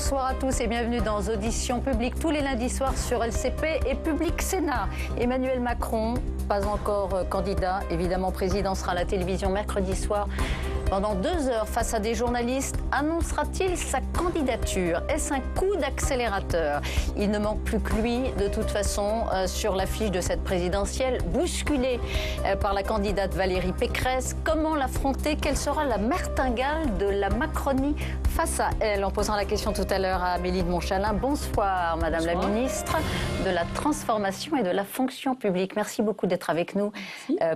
Bonsoir à tous et bienvenue dans Auditions publiques tous les lundis soirs sur LCP et Public Sénat. Emmanuel Macron, pas encore candidat, évidemment président, sera à la télévision mercredi soir. Pendant 2 heures, face à des journalistes, annoncera-t-il sa candidature? Est-ce un coup d'accélérateur? Il ne manque plus que lui, de toute façon, sur l'affiche de cette présidentielle, bousculée par la candidate Valérie Pécresse. Comment l'affronter? Quelle sera la martingale de la Macronie face à elle? En posant la question tout à l'heure à Amélie de Montchalin. Bonsoir, Madame la Ministre de la Transformation et de la Fonction publique. Merci beaucoup d'être avec nous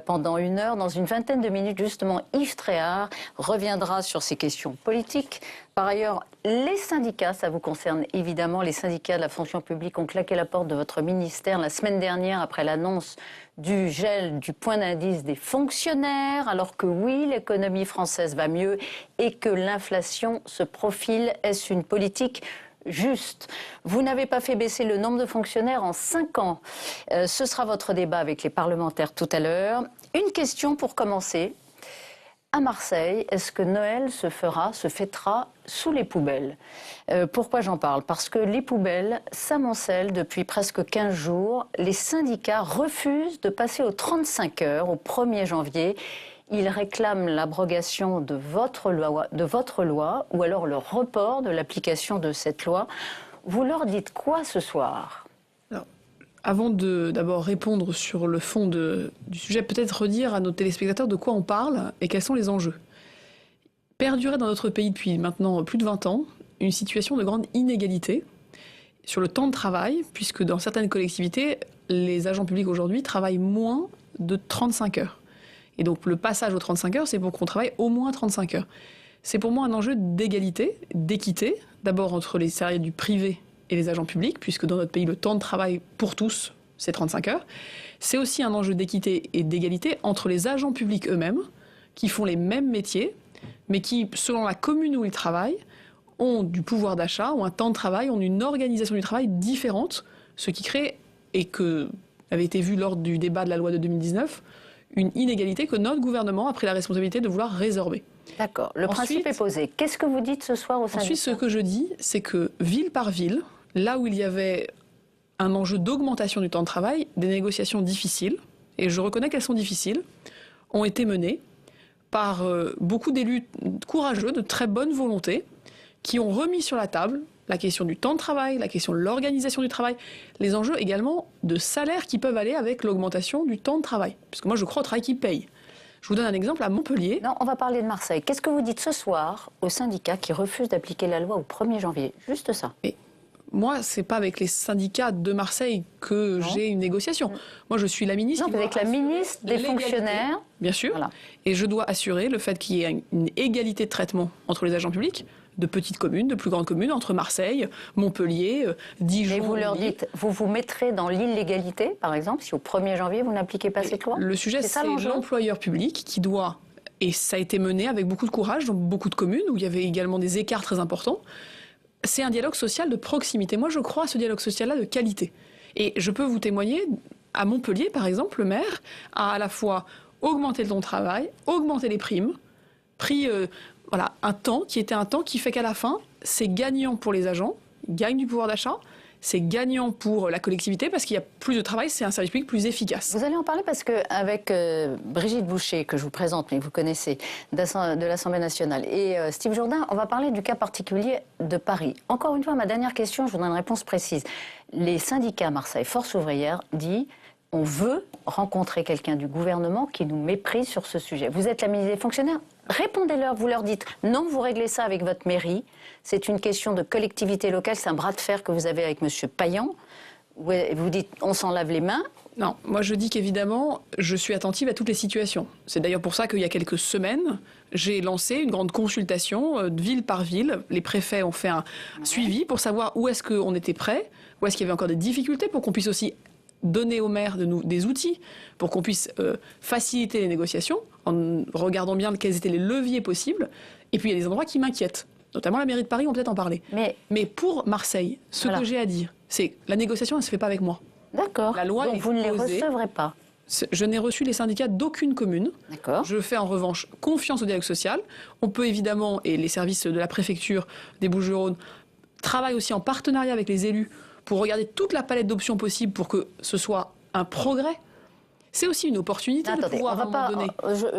pendant 1 heure. Dans une vingtaine de minutes, justement, Yves Tréhard reviendra sur ces questions politiques. Par ailleurs, les syndicats, ça vous concerne évidemment, les syndicats de la fonction publique ont claqué la porte de votre ministère la semaine dernière après l'annonce du gel du point d'indice des fonctionnaires, alors que oui, l'économie française va mieux et que l'inflation se profile. Est-ce une politique juste? Vous n'avez pas fait baisser le nombre de fonctionnaires en 5 ans. Ce sera votre débat avec les parlementaires tout à l'heure. Une question pour commencer. À Marseille, est-ce que Noël se fêtera sous les poubelles? Pourquoi j'en parle? Parce que les poubelles s'amoncellent depuis presque 15 jours. Les syndicats refusent de passer aux 35 heures au 1er janvier. Ils réclament l'abrogation de votre loi ou alors le report de l'application de cette loi. Vous leur dites quoi ce soir? Avant de d'abord répondre sur le fond du sujet, peut-être redire à nos téléspectateurs de quoi on parle et quels sont les enjeux. Perdurait dans notre pays depuis maintenant plus de 20 ans une situation de grande inégalité sur le temps de travail, puisque dans certaines collectivités, les agents publics aujourd'hui travaillent moins de 35 heures. Et donc le passage aux 35 heures, c'est pour qu'on travaille au moins 35 heures. C'est pour moi un enjeu d'égalité, d'équité, d'abord entre les salariés du privé et les agents publics, puisque dans notre pays, le temps de travail pour tous, c'est 35 heures. C'est aussi un enjeu d'équité et d'égalité entre les agents publics eux-mêmes, qui font les mêmes métiers, mais qui, selon la commune où ils travaillent, ont du pouvoir d'achat, ont un temps de travail, ont une organisation du travail différente, ce qui crée, et que avait été vu lors du débat de la loi de 2019, une inégalité que notre gouvernement a pris la responsabilité de vouloir résorber. D'accord, le principe est posé. Qu'est-ce que vous dites ce soir au syndicat? Ensuite, ce que je dis, c'est que ville par ville, là où il y avait un enjeu d'augmentation du temps de travail, des négociations difficiles, et je reconnais qu'elles sont difficiles, ont été menées par beaucoup d'élus courageux, de très bonne volonté, qui ont remis sur la table la question du temps de travail, la question de l'organisation du travail, les enjeux également de salaire qui peuvent aller avec l'augmentation du temps de travail. Parce que moi, je crois au travail qui paye. Je vous donne un exemple à Montpellier. Non, on va parler de Marseille. Qu'est-ce que vous dites ce soir aux syndicats qui refusent d'appliquer la loi au 1er janvier? Juste ça. Et moi, c'est pas avec les syndicats de Marseille que j'ai une négociation. Moi, je suis la ministre. Non, avec la ministre des fonctionnaires. Bien sûr. Voilà. Et je dois assurer le fait qu'il y ait une égalité de traitement entre les agents publics, de petites communes, de plus grandes communes, entre Marseille, Montpellier, Dijon. Et vous leur dites, vous vous mettrez dans l'illégalité, par exemple, si au 1er janvier, vous n'appliquez pas cette loi? Le sujet, c'est l'employeur public qui doit, et ça a été mené avec beaucoup de courage dans beaucoup de communes, où il y avait également des écarts très importants. C'est un dialogue social de proximité. Moi, je crois à ce dialogue social-là de qualité. Et je peux vous témoigner, à Montpellier, par exemple, le maire a à la fois augmenté le temps de travail, augmenté les primes, pris un temps qui était un temps qui fait qu'à la fin, c'est gagnant pour les agents, ils gagnent du pouvoir d'achat, c'est gagnant pour la collectivité parce qu'il y a plus de travail, c'est un service public plus efficace. Vous allez en parler parce qu'avec Brigitte Boucher, que je vous présente, mais que vous connaissez, de l'Assemblée nationale, et Steve Jourdain, on va parler du cas particulier de Paris. Encore une fois, ma dernière question, je vous donne une réponse précise. Les syndicats à Marseille, Force ouvrière, dit on veut rencontrer quelqu'un du gouvernement qui nous méprise sur ce sujet. Vous êtes la ministre des fonctionnaires, répondez-leur, vous leur dites non, vous réglez ça avec votre mairie, c'est une question de collectivité locale, c'est un bras de fer que vous avez avec M. Payan. Vous dites on s'en lave les mains. Non, moi je dis qu'évidemment, je suis attentive à toutes les situations. C'est d'ailleurs pour ça qu'il y a quelques semaines, j'ai lancé une grande consultation ville par ville. Les préfets ont fait un suivi pour savoir où est-ce qu'on était prêt, où est-ce qu'il y avait encore des difficultés pour qu'on puisse aussi donner aux maires des outils pour qu'on puisse faciliter les négociations en regardant bien quels étaient les leviers possibles. Et puis il y a des endroits qui m'inquiètent, notamment la mairie de Paris, on peut peut-être en parler. Mais pour Marseille, ce que j'ai à dire, c'est que la négociation, elle ne se fait pas avec moi. D'accord. La loi, donc vous ne les recevrez pas? Je n'ai reçu les syndicats d'aucune commune. D'accord. Je fais en revanche confiance au dialogue social. On peut évidemment, et les services de la préfecture des Bouches-du-Rhône travaille aussi en partenariat avec les élus pour regarder toute la palette d'options possibles pour que ce soit un progrès. C'est aussi une opportunité de pouvoir, à un moment donné,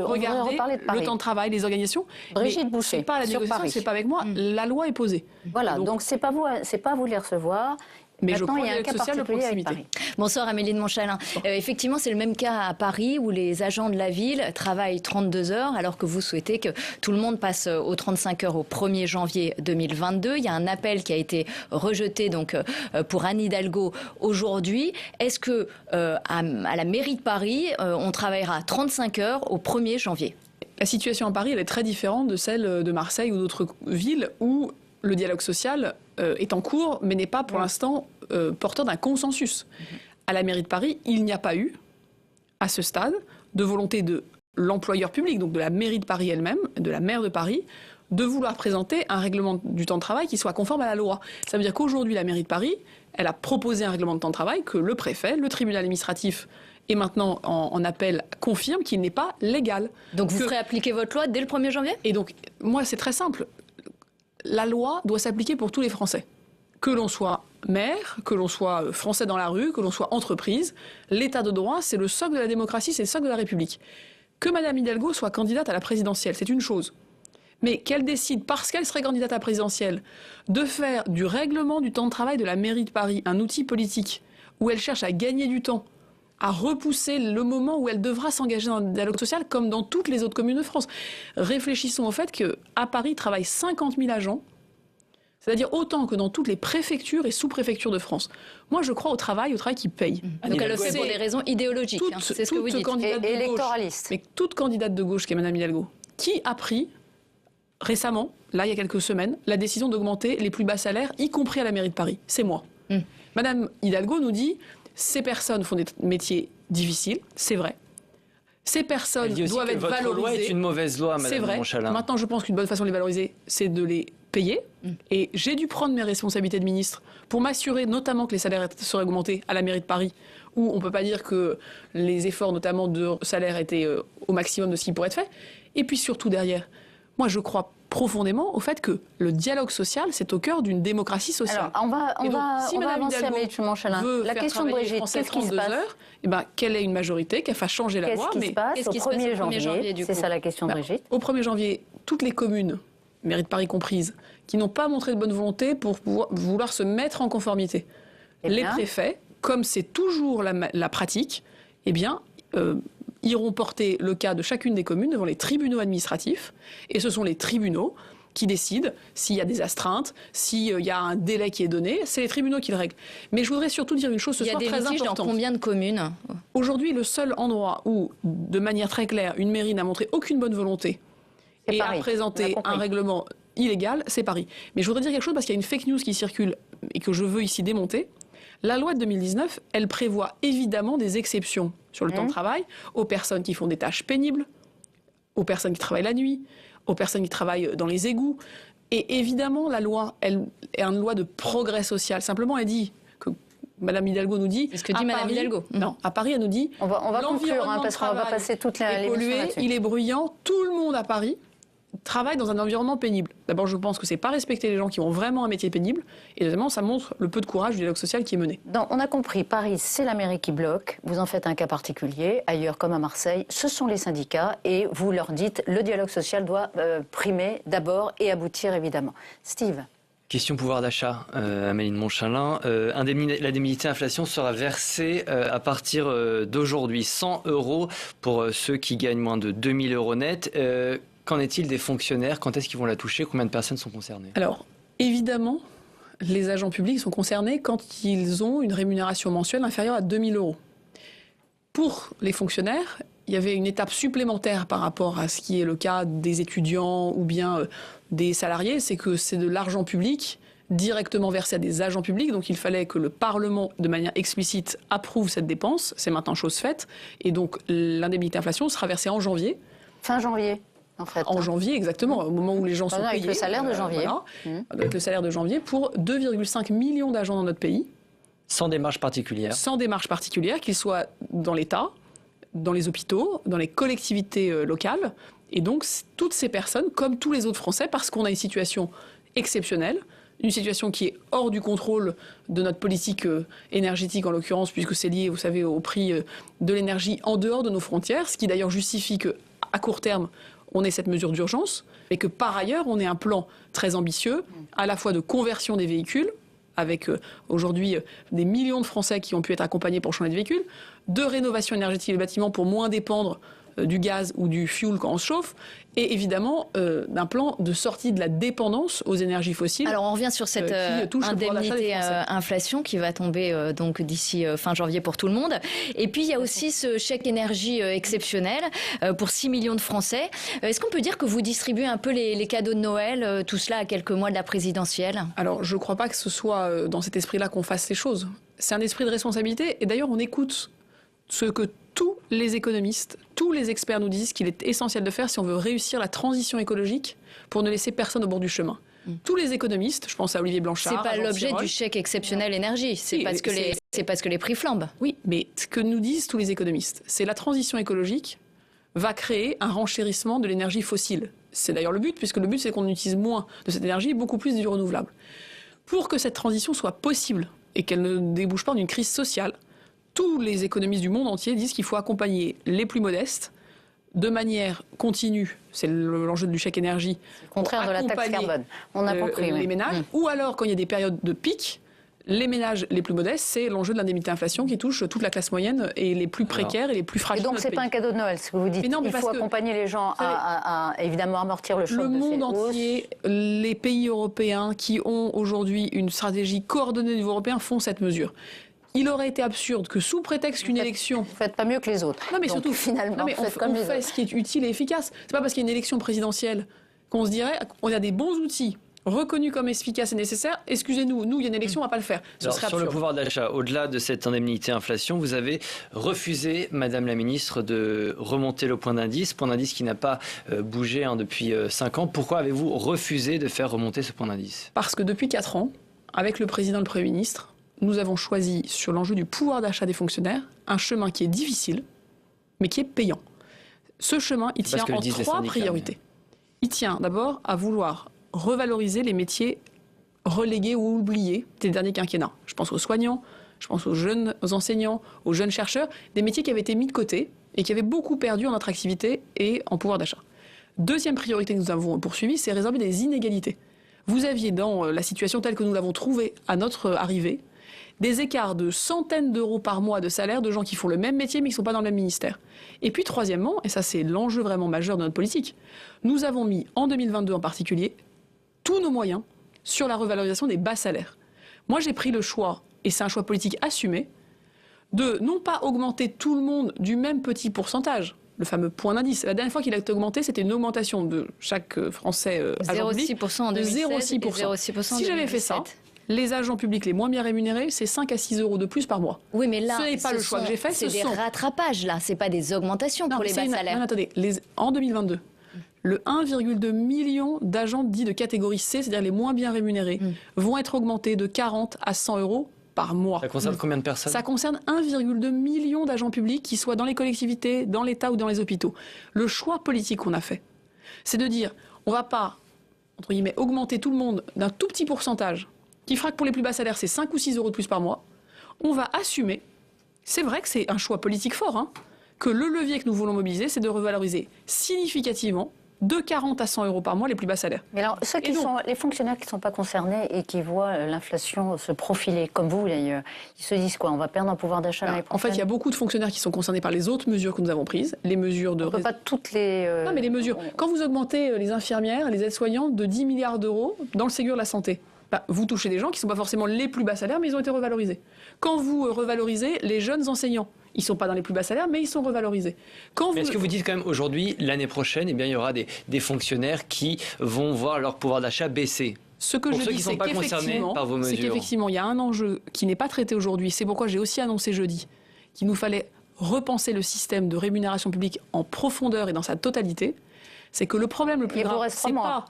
regarder le temps de travail, les organisations. Brigitte Boucher, c'est pas la négociation, c'est pas avec moi. La loi est posée. Voilà, donc c'est pas vous les recevoir. Mais maintenant, il y a un cas social de particulier proximité. Bonsoir Amélie de Montchalin. Effectivement, c'est le même cas à Paris où les agents de la ville travaillent 32 heures alors que vous souhaitez que tout le monde passe aux 35 heures au 1er janvier 2022. Il y a un appel qui a été rejeté donc, pour Anne Hidalgo aujourd'hui. Est-ce que à la mairie de Paris, on travaillera 35 heures au 1er janvier? La situation à Paris, elle est très différente de celle de Marseille ou d'autres villes où le dialogue social est en cours, mais n'est pas pour l'instant porteur d'un consensus. À la mairie de Paris, il n'y a pas eu, à ce stade, de volonté de l'employeur public, donc de la mairie de Paris elle-même, de la maire de Paris, de vouloir présenter un règlement du temps de travail qui soit conforme à la loi. Ça veut dire qu'aujourd'hui, la mairie de Paris, elle a proposé un règlement de temps de travail que le préfet, le tribunal administratif et maintenant en appel confirme qu'il n'est pas légal. Donc vous ferez appliquer votre loi dès le 1er janvier? Et donc, moi, c'est très simple. La loi doit s'appliquer pour tous les Français. Que l'on soit maire, que l'on soit français dans la rue, que l'on soit entreprise, l'état de droit, c'est le socle de la démocratie, c'est le socle de la République. Que Mme Hidalgo soit candidate à la présidentielle, c'est une chose. Mais qu'elle décide, parce qu'elle serait candidate à la présidentielle, de faire du règlement du temps de travail de la mairie de Paris un outil politique où elle cherche à gagner du temps, à repousser le moment où elle devra s'engager dans le dialogue social, comme dans toutes les autres communes de France. Réfléchissons au fait qu'à Paris travaillent 50 000 agents, c'est-à-dire autant que dans toutes les préfectures et sous-préfectures de France. Moi, je crois au travail qui paye. Donc elle le fait pour des raisons idéologiques, c'est ce que vous dites. Et électoralistes. Mais toute candidate de gauche, qui est Mme Hidalgo, qui a pris récemment, là, il y a quelques semaines, la décision d'augmenter les plus bas salaires, y compris à la mairie de Paris. C'est moi. Mme Hidalgo nous dit... Ces personnes font des métiers difficiles, c'est vrai. Ces personnes doivent être valorisées. Votre loi est une mauvaise loi, Madame Montchalin. Maintenant, je pense qu'une bonne façon de les valoriser, c'est de les payer. Et j'ai dû prendre mes responsabilités de ministre pour m'assurer notamment que les salaires seraient augmentés à la mairie de Paris, où on ne peut pas dire que les efforts, notamment de salaire, étaient au maximum de ce qui pourrait être fait. Et puis surtout derrière, moi je crois profondément au fait que le dialogue social, c'est au cœur d'une démocratie sociale. Alors, on va avancer, Amélie de Montchalin. La question de Brigitte, qu'est-ce qui se passe qu'elle ait une majorité, qu'elle fasse changer la loi. Qu'est-ce qui se passe au 1er janvier? C'est ça la question de Brigitte. Au 1er janvier, toutes les communes, mairie de Paris comprise, qui n'ont pas montré de bonne volonté pour vouloir se mettre en conformité, les préfets, comme c'est toujours la pratique, eh bien... iront porter le cas de chacune des communes devant les tribunaux administratifs. Et ce sont les tribunaux qui décident s'il y a des astreintes, s'il y a un délai qui est donné. C'est les tribunaux qui le règlent. Mais je voudrais surtout dire une chose ce soir très importante. Il y a des litiges dans combien de communes? Aujourd'hui, le seul endroit où, de manière très claire, une mairie n'a montré aucune bonne volonté et a présenté un règlement illégal, c'est Paris. Mais je voudrais dire quelque chose parce qu'il y a une fake news qui circule et que je veux ici démonter. La loi de 2019, elle prévoit évidemment des exceptions sur le temps de travail aux personnes qui font des tâches pénibles, aux personnes qui travaillent la nuit, aux personnes qui travaillent dans les égouts. Et évidemment, la loi, elle est une loi de progrès social. Simplement, elle dit que Mme Hidalgo nous dit... C'est ce que dit Mme Hidalgo. Non, à Paris, elle nous dit... On va conclure, parce qu'on va passer toute l'émission là-dessus. Il est bruyant, tout le monde à Paris travaille dans un environnement pénible. D'abord, je pense que c'est pas respecter les gens qui ont vraiment un métier pénible. Et deuxièmement, ça montre le peu de courage du dialogue social qui est mené. On a compris, Paris, c'est la mairie qui bloque. Vous en faites un cas particulier. Ailleurs, comme à Marseille, ce sont les syndicats. Et vous leur dites, le dialogue social doit primer d'abord et aboutir, évidemment. Steve. Question pouvoir d'achat, Amélie de Montchalin. L'indemnité inflation sera versée à partir d'aujourd'hui. 100 € pour ceux qui gagnent moins de 2 000 € net. Qu'en est-il des fonctionnaires? Quand est-ce qu'ils vont la toucher? Combien de personnes sont concernées? Alors, évidemment, les agents publics sont concernés quand ils ont une rémunération mensuelle inférieure à 2 000 €. Pour les fonctionnaires, il y avait une étape supplémentaire par rapport à ce qui est le cas des étudiants ou bien des salariés, c'est que c'est de l'argent public directement versé à des agents publics, donc il fallait que le Parlement, de manière explicite, approuve cette dépense. C'est maintenant chose faite. Et donc, l'indemnité inflation sera versée en janvier. Fin janvier. En fait, en janvier, exactement, au moment où les gens sont payés. Avec le salaire de janvier. Avec le salaire de janvier pour 2,5 millions d'agents dans notre pays. Sans démarche particulière. Sans démarche particulière, qu'ils soient dans l'État, dans les hôpitaux, dans les collectivités locales. Et donc, toutes ces personnes, comme tous les autres Français, parce qu'on a une situation exceptionnelle, une situation qui est hors du contrôle de notre politique énergétique en l'occurrence, puisque c'est lié, vous savez, au prix de l'énergie en dehors de nos frontières, ce qui d'ailleurs justifie qu'à court terme, on ait cette mesure d'urgence, mais que par ailleurs, on ait un plan très ambitieux, à la fois de conversion des véhicules, avec aujourd'hui des millions de Français qui ont pu être accompagnés pour changer de véhicule, de rénovation énergétique des bâtiments pour moins dépendre du gaz ou du fioul quand on se chauffe, et évidemment d'un plan de sortie de la dépendance aux énergies fossiles. Alors on revient sur cette indemnité inflation qui va tomber donc d'ici fin janvier pour tout le monde. Et puis il y a aussi ce chèque énergie exceptionnel pour 6 millions de Français. Est-ce qu'on peut dire que vous distribuez un peu les cadeaux de Noël, tout cela à quelques mois de la présidentielle? Alors je ne crois pas que ce soit dans cet esprit-là qu'on fasse les choses. C'est un esprit de responsabilité, et d'ailleurs on écoute ce que tous les économistes, tous les experts nous disent qu'il est essentiel de faire si on veut réussir la transition écologique pour ne laisser personne au bord du chemin. Tous les économistes, je pense à Olivier Blanchard... C'est pas l'objet du chèque exceptionnel énergie, c'est parce que les prix flambent. Oui, mais ce que nous disent tous les économistes, c'est la transition écologique va créer un renchérissement de l'énergie fossile. C'est d'ailleurs le but, puisque le but c'est qu'on utilise moins de cette énergie et beaucoup plus du renouvelable. Pour que cette transition soit possible et qu'elle ne débouche pas d'une crise sociale, tous les économistes du monde entier disent qu'il faut accompagner les plus modestes de manière continue. C'est l'enjeu du chèque énergie. Le contraire de la taxe carbone. On a compris. Les ménages. Ou alors, quand il y a des périodes de pic, les ménages les plus modestes, c'est l'enjeu de l'indemnité inflation qui touche toute la classe moyenne et les plus précaires et les plus fragiles. Et donc, c'est pas un cadeau de Noël, ce que vous dites. Non, il faut accompagner les gens à évidemment amortir le choc de ces hausses. Le monde entier, les pays européens qui ont aujourd'hui une stratégie coordonnée au niveau européen font cette mesure. Il aurait été absurde que sous prétexte qu'une élection... Vous faites pas mieux que les autres. Non, mais donc, surtout, finalement, on fait ce qui est utile et efficace. C'est pas parce qu'il y a une élection présidentielle qu'on se dirait on a des bons outils reconnus comme efficaces et nécessaires. Excusez-nous, il y a une élection, on va pas le faire. Ce serait sur absurde. le pouvoir d'achat, au-delà de cette indemnité inflation, vous avez refusé, Madame la Ministre, de remonter le point d'indice qui n'a pas bougé depuis 5 ans. Pourquoi avez-vous refusé de faire remonter ce point d'indice? Parce que depuis 4 ans, avec le président et le Premier ministre, nous avons choisi, sur l'enjeu du pouvoir d'achat des fonctionnaires, un chemin qui est difficile, mais qui est payant. Ce chemin, il tient en 3 priorités. Il tient d'abord à vouloir revaloriser les métiers relégués ou oubliés des derniers quinquennats. Je pense aux soignants, je pense aux jeunes enseignants, aux jeunes chercheurs, des métiers qui avaient été mis de côté et qui avaient beaucoup perdu en attractivité et en pouvoir d'achat. Deuxième priorité que nous avons poursuivie, c'est résorber des inégalités. Vous aviez dans la situation telle que nous l'avons trouvée à notre arrivée, des écarts de centaines d'euros par mois de salaire de gens qui font le même métier mais qui ne sont pas dans le même ministère. Et puis troisièmement, et ça c'est l'enjeu vraiment majeur de notre politique, nous avons mis en 2022 en particulier tous nos moyens sur la revalorisation des bas salaires. Moi j'ai pris le choix, et c'est un choix politique assumé, de non pas augmenter tout le monde du même petit pourcentage, le fameux point d'indice. La dernière fois qu'il a été augmenté, c'était une augmentation de chaque Français agent public 0,6% en 2016 et 0,6% Si j'avais fait ça, les agents publics les moins bien rémunérés, c'est 5 à 6 euros de plus par mois. Oui, mais là, ce n'est pas le choix que j'ai fait. C'est des rattrapages, là. C'est pas des augmentations pour les bas salaires. Non, attendez. En 2022, le 1,2 million d'agents dits de catégorie C, c'est-à-dire les moins bien rémunérés, vont être augmentés de 40 à 100 euros par mois. Ça concerne combien de personnes? Ça concerne 1,2 million d'agents publics qui soient dans les collectivités, dans l'État ou dans les hôpitaux. Le choix politique qu'on a fait, c'est de dire on ne va pas, entre guillemets, augmenter tout le monde d'un tout petit pourcentage qui fera que pour les plus bas salaires, c'est 5 ou 6 euros de plus par mois. On va assumer, c'est vrai que c'est un choix politique fort, que le levier que nous voulons mobiliser, c'est de revaloriser significativement de 40 à 100 euros par mois les plus bas salaires. Mais alors, les fonctionnaires qui ne sont pas concernés et qui voient l'inflation se profiler, comme vous d'ailleurs, ils se disent quoi? On va perdre un pouvoir d'achat l'année prochaine? En fait, il y a beaucoup de fonctionnaires qui sont concernés par les autres mesures que nous avons prises. Les mesures de... On ne peut pas toutes les... Non, mais les mesures. Quand vous augmentez les infirmières, les aides-soignantes de 10 milliards d'euros dans le Ségur de la santé, vous touchez des gens qui ne sont pas forcément les plus bas salaires, mais ils ont été revalorisés. Quand vous revalorisez les jeunes enseignants, ils ne sont pas dans les plus bas salaires, mais ils sont revalorisés. Est-ce que vous dites quand même aujourd'hui, l'année prochaine, il y aura des fonctionnaires qui vont voir leur pouvoir d'achat baisser? Ce que je dis, c'est qu'effectivement, il y a un enjeu qui n'est pas traité aujourd'hui. C'est pourquoi j'ai aussi annoncé jeudi qu'il nous fallait repenser le système de rémunération publique en profondeur et dans sa totalité. C'est que le problème le plus grave, c'est pas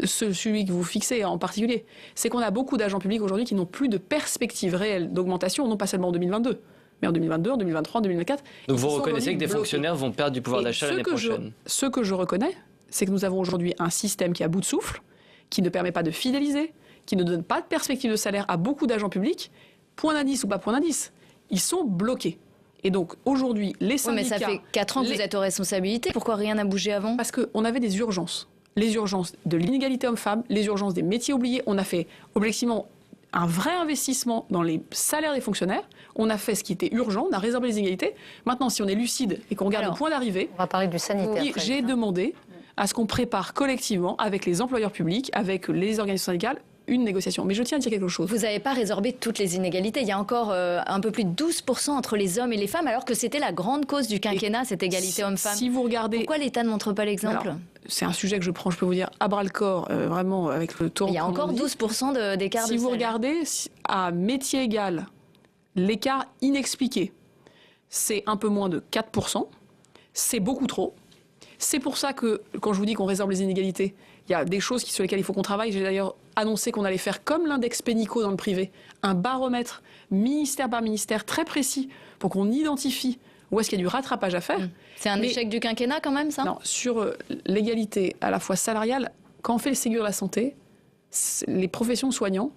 celui que vous fixez en particulier, c'est qu'on a beaucoup d'agents publics aujourd'hui qui n'ont plus de perspective réelle d'augmentation, non pas seulement en 2022, mais en 2022, en 2023, en 2024. Donc vous reconnaissez que des fonctionnaires vont perdre du pouvoir d'achat l'année prochaine? Ce que je reconnais, c'est que nous avons aujourd'hui un système qui est à bout de souffle, qui ne permet pas de fidéliser, qui ne donne pas de perspective de salaire à beaucoup d'agents publics, point d'indice ou pas point d'indice, ils sont bloqués. Et donc aujourd'hui, les syndicats... Oui, mais ça fait 4 ans que vous êtes aux responsabilités. Pourquoi rien n'a bougé avant ? Parce qu'on avait des urgences. Les urgences de l'inégalité homme-femme, les urgences des métiers oubliés. On a fait objectivement un vrai investissement dans les salaires des fonctionnaires. On a fait ce qui était urgent, on a résorbé les inégalités. Maintenant, si on est lucide et qu'on regarde le point d'arrivée... On va parler du sanitaire. J'ai demandé à ce qu'on prépare collectivement, avec les employeurs publics, avec les organisations syndicales, une négociation. Mais je tiens à dire quelque chose. Vous n'avez pas résorbé toutes les inégalités. Il y a encore un peu plus de 12% entre les hommes et les femmes, alors que c'était la grande cause du quinquennat, cette égalité homme-femme. Si vous regardez... Pourquoi l'État ne montre pas l'exemple ? C'est un sujet que je prends, je peux vous dire, à bras-le-corps, vraiment, avec le tour. Il y a encore 12% d'écart de salaire. Si vous regardez, à métier égal, l'écart inexpliqué, c'est un peu moins de 4%. C'est beaucoup trop. C'est pour ça que, quand je vous dis qu'on résorbe les inégalités, il y a des choses sur lesquelles il faut qu'on travaille. J'ai d'ailleurs annoncé qu'on allait faire comme l'index Pénicaud dans le privé, un baromètre ministère par ministère très précis pour qu'on identifie où est-ce qu'il y a du rattrapage à faire. C'est un échec du quinquennat quand même, ça ? Non, sur l'égalité à la fois salariale, quand on fait le Ségur de la santé, les professions soignants,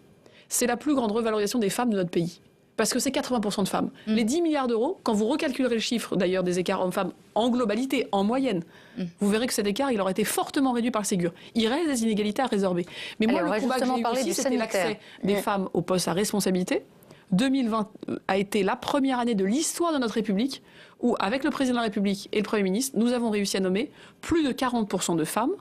c'est la plus grande revalorisation des femmes de notre pays. Parce que c'est 80% de femmes. Les 10 milliards d'euros, quand vous recalculerez le chiffre d'ailleurs des écarts hommes-femmes en globalité, en moyenne, vous verrez que cet écécart, il aurait été fortement réduit par le Ségur. Il reste des inégalités à résorber. Mais moi, le combat que j'ai eu aussi, c'était l'accès des femmes aux postes à responsabilité. 2020 a été la première année de l'histoire de notre République où, avec le président de la République et le Premier ministre, nous avons réussi à nommer plus de 40% de femmes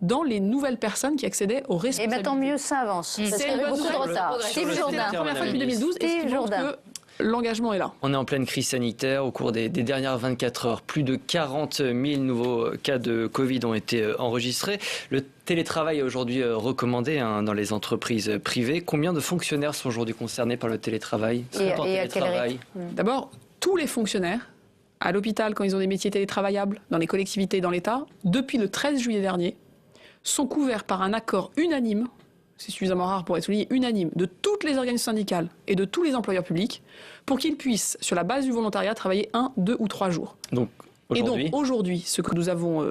dans les nouvelles personnes qui accédaient aux responsabilités. Et maintenant, mieux, ça avance. C'est une bonne beaucoup de retard. Steve Jourdain. C'était la première fois depuis 2012 et ce qui montre que l'engagement est là. On est en pleine crise sanitaire. Au cours des dernières 24 heures, plus de 40 000 nouveaux cas de Covid ont été enregistrés. Le télétravail est aujourd'hui recommandé dans les entreprises privées. Combien de fonctionnaires sont aujourd'hui concernés par le télétravail ? Et à quel rythme ? D'abord, tous les fonctionnaires, à l'hôpital, quand ils ont des métiers télétravaillables, dans les collectivités et dans l'État, depuis le 13 juillet dernier, sont couverts par un accord unanime, c'est suffisamment rare pour être souligné, unanime, de toutes les organisations syndicales et de tous les employeurs publics, pour qu'ils puissent, sur la base du volontariat, travailler 1, 2 ou 3 jours. Donc, aujourd'hui, ce que nous avons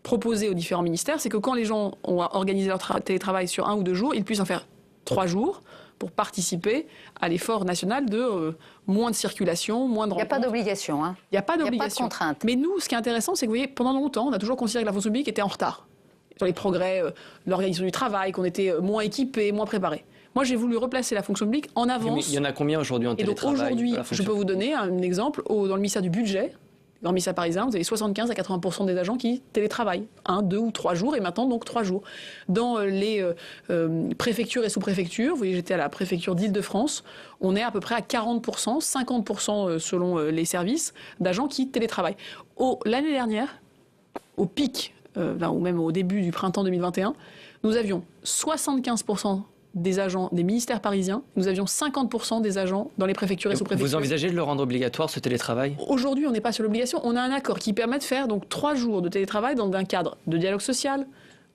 proposé aux différents ministères, c'est que quand les gens ont organisé leur télétravail sur 1 ou 2 jours, ils puissent en faire 3 jours pour participer à l'effort national de moins de circulation, moins de rencontres. Il n'y a pas d'obligation. Hein. Il n'y a pas d'obligation. Il n'y a pas de contrainte. Mais nous, ce qui est intéressant, c'est que, vous voyez, pendant longtemps, on a toujours considéré que la fonction publique était en retard sur les progrès de l'organisation du travail, qu'on était moins équipés, moins préparés. Moi, j'ai voulu replacer la fonction publique en avance. Mais il y en a combien aujourd'hui en télétravail ? Et donc aujourd'hui, je peux vous donner un exemple. Dans le ministère du Budget, dans le ministère parisien, vous avez 75 à 80% des agents qui télétravaillent. 1, 2 ou 3 jours, et maintenant donc 3 jours. Dans les préfectures et sous-préfectures, vous voyez, j'étais à la préfecture d'Île-de-France, on est à peu près à 40%, 50% selon les services, d'agents qui télétravaillent. L'année dernière, au pic, ou même au début du printemps 2021, nous avions 75% des agents des ministères parisiens, nous avions 50% des agents dans les préfectures et sous-préfectures. Vous envisagez de le rendre obligatoire, ce télétravail ? Aujourd'hui, on n'est pas sur l'obligation. On a un accord qui permet de faire donc 3 jours de télétravail dans un cadre de dialogue social,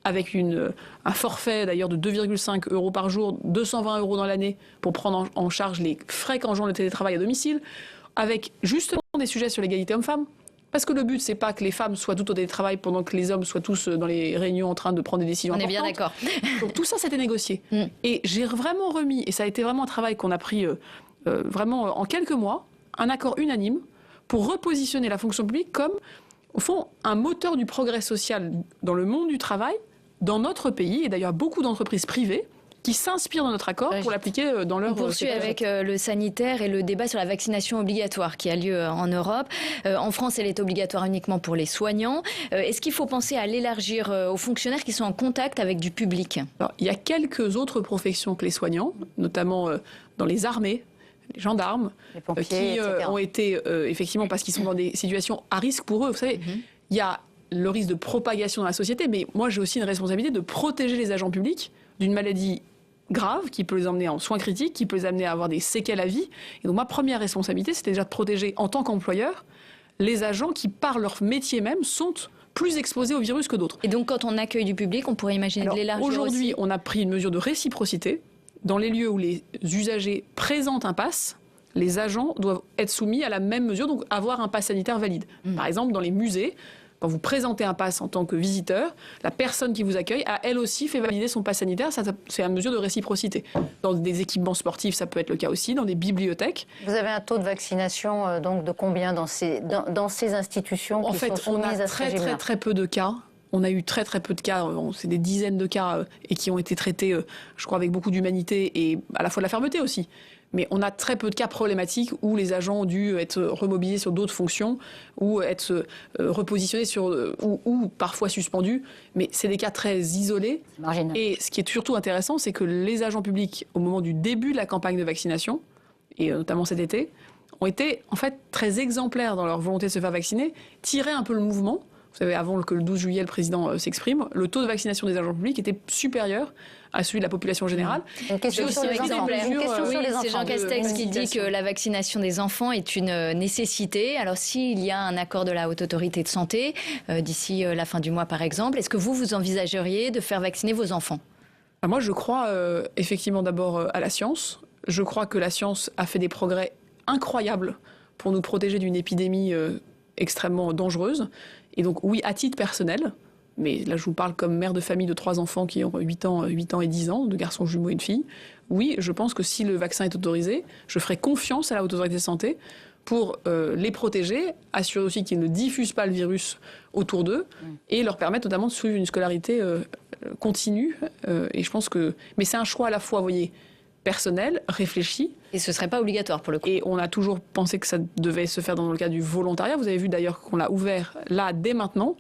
avec un forfait d'ailleurs de 2,5 € par jour, 220 € dans l'année pour prendre en charge les frais qu'engendre le télétravail à domicile, avec justement des sujets sur l'égalité homme-femme. Parce que le but, c'est pas que les femmes soient toutes au télétravail pendant que les hommes soient tous dans les réunions en train de prendre des décisions importantes. On est bien d'accord. Donc tout ça, c'était négocié. Et j'ai vraiment remis, et ça a été vraiment un travail qu'on a pris vraiment en quelques mois, un accord unanime pour repositionner la fonction publique comme, au fond, un moteur du progrès social dans le monde du travail, dans notre pays, et d'ailleurs beaucoup d'entreprises privées qui s'inspirent de notre accord pour l'appliquer dans leur... On poursuit avec le sanitaire et le débat sur la vaccination obligatoire qui a lieu en Europe. En France, elle est obligatoire uniquement pour les soignants. Est-ce qu'il faut penser à l'élargir aux fonctionnaires qui sont en contact avec du public ? Alors, il y a quelques autres professions que les soignants, notamment dans les armées, les gendarmes, les pompiers, qui ont été, effectivement, parce qu'ils sont dans des situations à risque pour eux. Vous savez, il y a le risque de propagation dans la société, mais moi, j'ai aussi une responsabilité de protéger les agents publics d'une maladie grave, qui peut les emmener en soins critiques, qui peut les amener à avoir des séquelles à vie. Et donc ma première responsabilité, c'était déjà de protéger, en tant qu'employeur, les agents qui, par leur métier même, sont plus exposés au virus que d'autres. Et donc quand on accueille du public, on pourrait imaginer de l'élargir aussi ? Aujourd'hui, on a pris une mesure de réciprocité. Dans les lieux où les usagers présentent un pass, les agents doivent être soumis à la même mesure, donc avoir un pass sanitaire valide. Par exemple, dans les musées, quand vous présentez un pass en tant que visiteur, la personne qui vous accueille a elle aussi fait valider son pass sanitaire. Ça, c'est une mesure de réciprocité. Dans des équipements sportifs, ça peut être le cas aussi, dans des bibliothèques. Vous avez un taux de vaccination donc de combien dans ces institutions qui sont soumises à ce régime-là ? En fait, on a très peu de cas. On a eu très peu de cas, c'est des dizaines de cas et qui ont été traités, je crois, avec beaucoup d'humanité et à la fois de la fermeté aussi. Mais on a très peu de cas problématiques où les agents ont dû être remobilisés sur d'autres fonctions ou être repositionnés ou parfois suspendus. Mais c'est des cas très isolés. Marginal. Et ce qui est surtout intéressant, c'est que les agents publics, au moment du début de la campagne de vaccination, et notamment cet été, ont été en fait très exemplaires dans leur volonté de se faire vacciner, tirer un peu le mouvement. Vous savez, avant que le 12 juillet, le président s'exprime, le taux de vaccination des agents publics était supérieur à celui de la population générale. Une question sur les enfants. C'est Jean Castex qui dit que la vaccination des enfants est une nécessité. Alors, s'il y a un accord de la Haute Autorité de Santé, d'ici la fin du mois par exemple, est-ce que vous envisageriez de faire vacciner vos enfants ? Moi, je crois effectivement d'abord à la science. Je crois que la science a fait des progrès incroyables pour nous protéger d'une épidémie extrêmement dangereuse. Et donc, oui, à titre personnel, mais là, je vous parle comme mère de famille de 3 enfants qui ont 8 ans et 10 ans, 2 garçons jumeaux et une fille. Oui, je pense que si le vaccin est autorisé, je ferai confiance à la Haute Autorité de Santé pour les protéger, assurer aussi qu'ils ne diffusent pas le virus autour d'eux et leur permettre notamment de suivre une scolarité continue. Et je pense que... Mais c'est un choix à la fois, vous voyez, personnel, réfléchi. Et ce ne serait pas obligatoire pour le coup. Et on a toujours pensé que ça devait se faire dans le cadre du volontariat. Vous avez vu d'ailleurs qu'on l'a ouvert là, dès maintenant,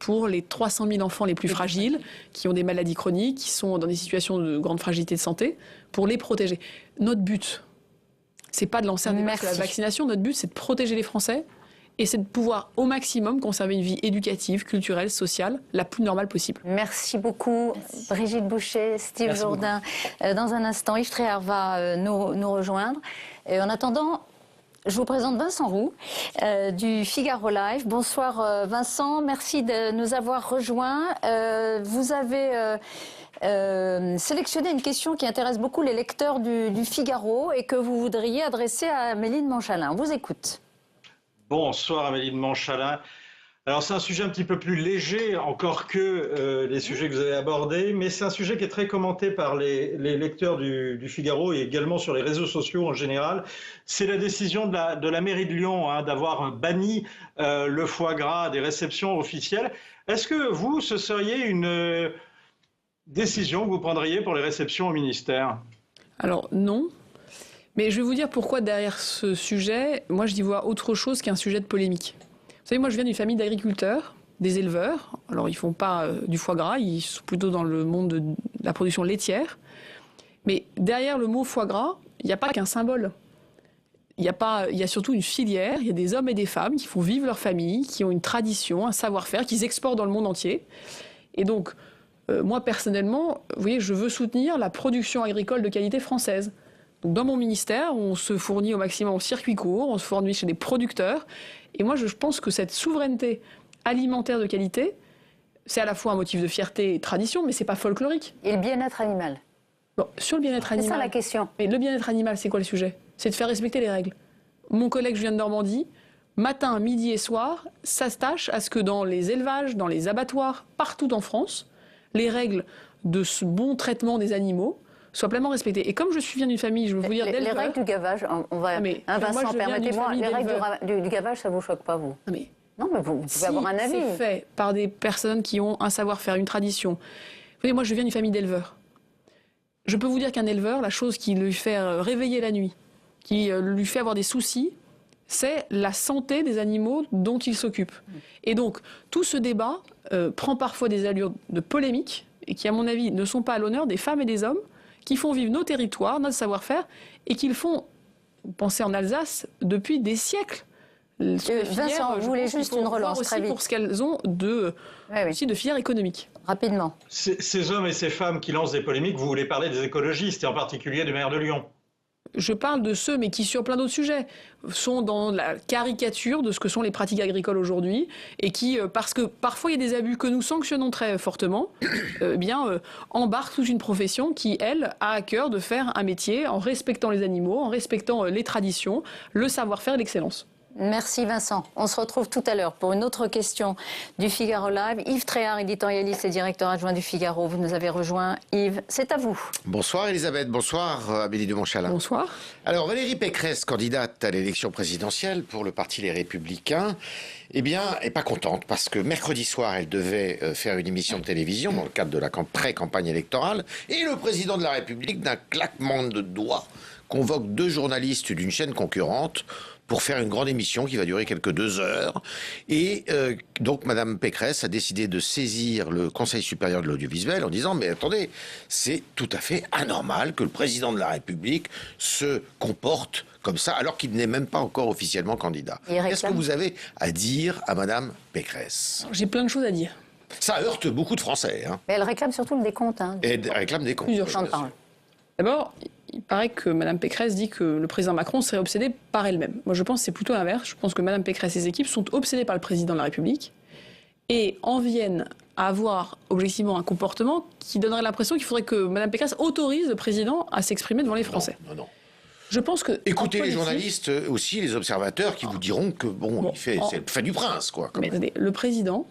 pour les 300 000 enfants les plus fragiles, qui ont des maladies chroniques, qui sont dans des situations de grande fragilité de santé, pour les protéger. Notre but, c'est pas de lancer un débat sur la vaccination, notre but, c'est de protéger les Français et c'est de pouvoir au maximum conserver une vie éducative, culturelle, sociale, la plus normale possible. Merci beaucoup. Merci. Brigitte Boucher, Steve Jourdain. Dans un instant, Yves Tréhard va nous rejoindre. Et en attendant, je vous présente Vincent Roux du Figaro Live. Bonsoir Vincent, merci de nous avoir rejoints. Vous avez sélectionné une question qui intéresse beaucoup les lecteurs du Figaro et que vous voudriez adresser à Amélie de Montchalin. On vous écoute. Bonsoir Amélie de Montchalin. Alors c'est un sujet un petit peu plus léger encore que les sujets que vous avez abordés, mais c'est un sujet qui est très commenté par les lecteurs du Figaro et également sur les réseaux sociaux en général. C'est la décision de la mairie de Lyon d'avoir banni le foie gras des réceptions officielles. Est-ce que vous, ce seriez une décision que vous prendriez pour les réceptions au ministère ? Alors non. Mais je vais vous dire pourquoi derrière ce sujet, moi je y vois autre chose qu'un sujet de polémique. Vous savez, moi je viens d'une famille d'agriculteurs, des éleveurs. Alors ils ne font pas du foie gras, ils sont plutôt dans le monde de la production laitière. Mais derrière le mot foie gras, il n'y a pas qu'un symbole. Il y a surtout une filière, il y a des hommes et des femmes qui font vivre leur famille, qui ont une tradition, un savoir-faire, qu'ils exportent dans le monde entier. Et donc, moi personnellement, vous voyez, je veux soutenir la production agricole de qualité française. Donc dans mon ministère, on se fournit au maximum en circuit court, on se fournit chez des producteurs. Et moi, je pense que cette souveraineté alimentaire de qualité, c'est à la fois un motif de fierté et de tradition, mais c'est pas folklorique. Et le bien-être animal ? Bon, sur le bien-être animal... C'est ça la question. Mais le bien-être animal, c'est quoi le sujet ? C'est de faire respecter les règles. Mon collègue Julien de Normandie, matin, midi et soir, s'attache à ce que dans les élevages, dans les abattoirs, partout en France, les règles de ce bon traitement des animaux soient pleinement respectées. Et comme je viens d'une famille, je veux vous dire les règles du gavage, on va... Vincent, permettez-moi, les règles du gavage, ça ne vous choque pas, vous ? Non, mais vous pouvez avoir un avis. C'est fait par des personnes qui ont un savoir-faire, une tradition. Vous voyez, moi, je viens d'une famille d'éleveurs. Je peux vous dire qu'un éleveur, la chose qui lui fait réveiller la nuit, qui lui fait avoir des soucis, c'est la santé des animaux dont il s'occupe. Et donc, tout ce débat prend parfois des allures de polémique et qui, à mon avis, ne sont pas à l'honneur des femmes et des hommes qui font vivre nos territoires, notre savoir-faire, et qui le font, pensez en Alsace, depuis des siècles. Vincent, vous voulez juste une relance aussi très vite. pour ce qu'elles ont aussi de filière économique. Rapidement. Ces hommes et ces femmes qui lancent des polémiques, vous voulez parler des écologistes et en particulier du maire de Lyon. Je parle de ceux, mais qui, sur plein d'autres sujets, sont dans la caricature de ce que sont les pratiques agricoles aujourd'hui et qui, parce que parfois il y a des abus que nous sanctionnons très fortement, embarquent toute une profession qui, elle, a à cœur de faire un métier en respectant les animaux, en respectant les traditions, le savoir-faire et l'excellence. Merci Vincent. On se retrouve tout à l'heure pour une autre question du Figaro Live. Yves Tréhard, éditorialiste et directeur adjoint du Figaro. Vous nous avez rejoint. Yves, c'est à vous. Bonsoir Elisabeth, bonsoir Amélie de Montchalin. Bonsoir. Alors Valérie Pécresse, candidate à l'élection présidentielle pour le parti Les Républicains, eh bien, est pas contente parce que mercredi soir, elle devait faire une émission de télévision dans le cadre de la pré-campagne électorale et le président de la République, d'un claquement de doigts, convoque 2 journalistes d'une chaîne concurrente pour faire une grande émission qui va durer quelques 2 heures. Et donc, Madame Pécresse a décidé de saisir le Conseil supérieur de l'audiovisuel en disant « Mais attendez, c'est tout à fait anormal que le président de la République se comporte comme ça, alors qu'il n'est même pas encore officiellement candidat. » Qu'est-ce que vous avez à dire à Madame Pécresse? J'ai plein de choses à dire. Ça heurte beaucoup de Français. Hein. Mais elle réclame surtout le décompte. Et elle réclame des comptes. Plusieurs choses. D'abord, il paraît que Mme Pécresse dit que le président Macron serait obsédé par elle-même. Moi, je pense que c'est plutôt l'inverse. Je pense que Mme Pécresse et ses équipes sont obsédées par le président de la République et en viennent à avoir objectivement un comportement qui donnerait l'impression qu'il faudrait que Mme Pécresse autorise le président à s'exprimer devant les Français. Non. Je pense que écoutez les journalistes aussi, les observateurs qui vous diront que c'est le fait du prince, quoi. Mais attendez, le président,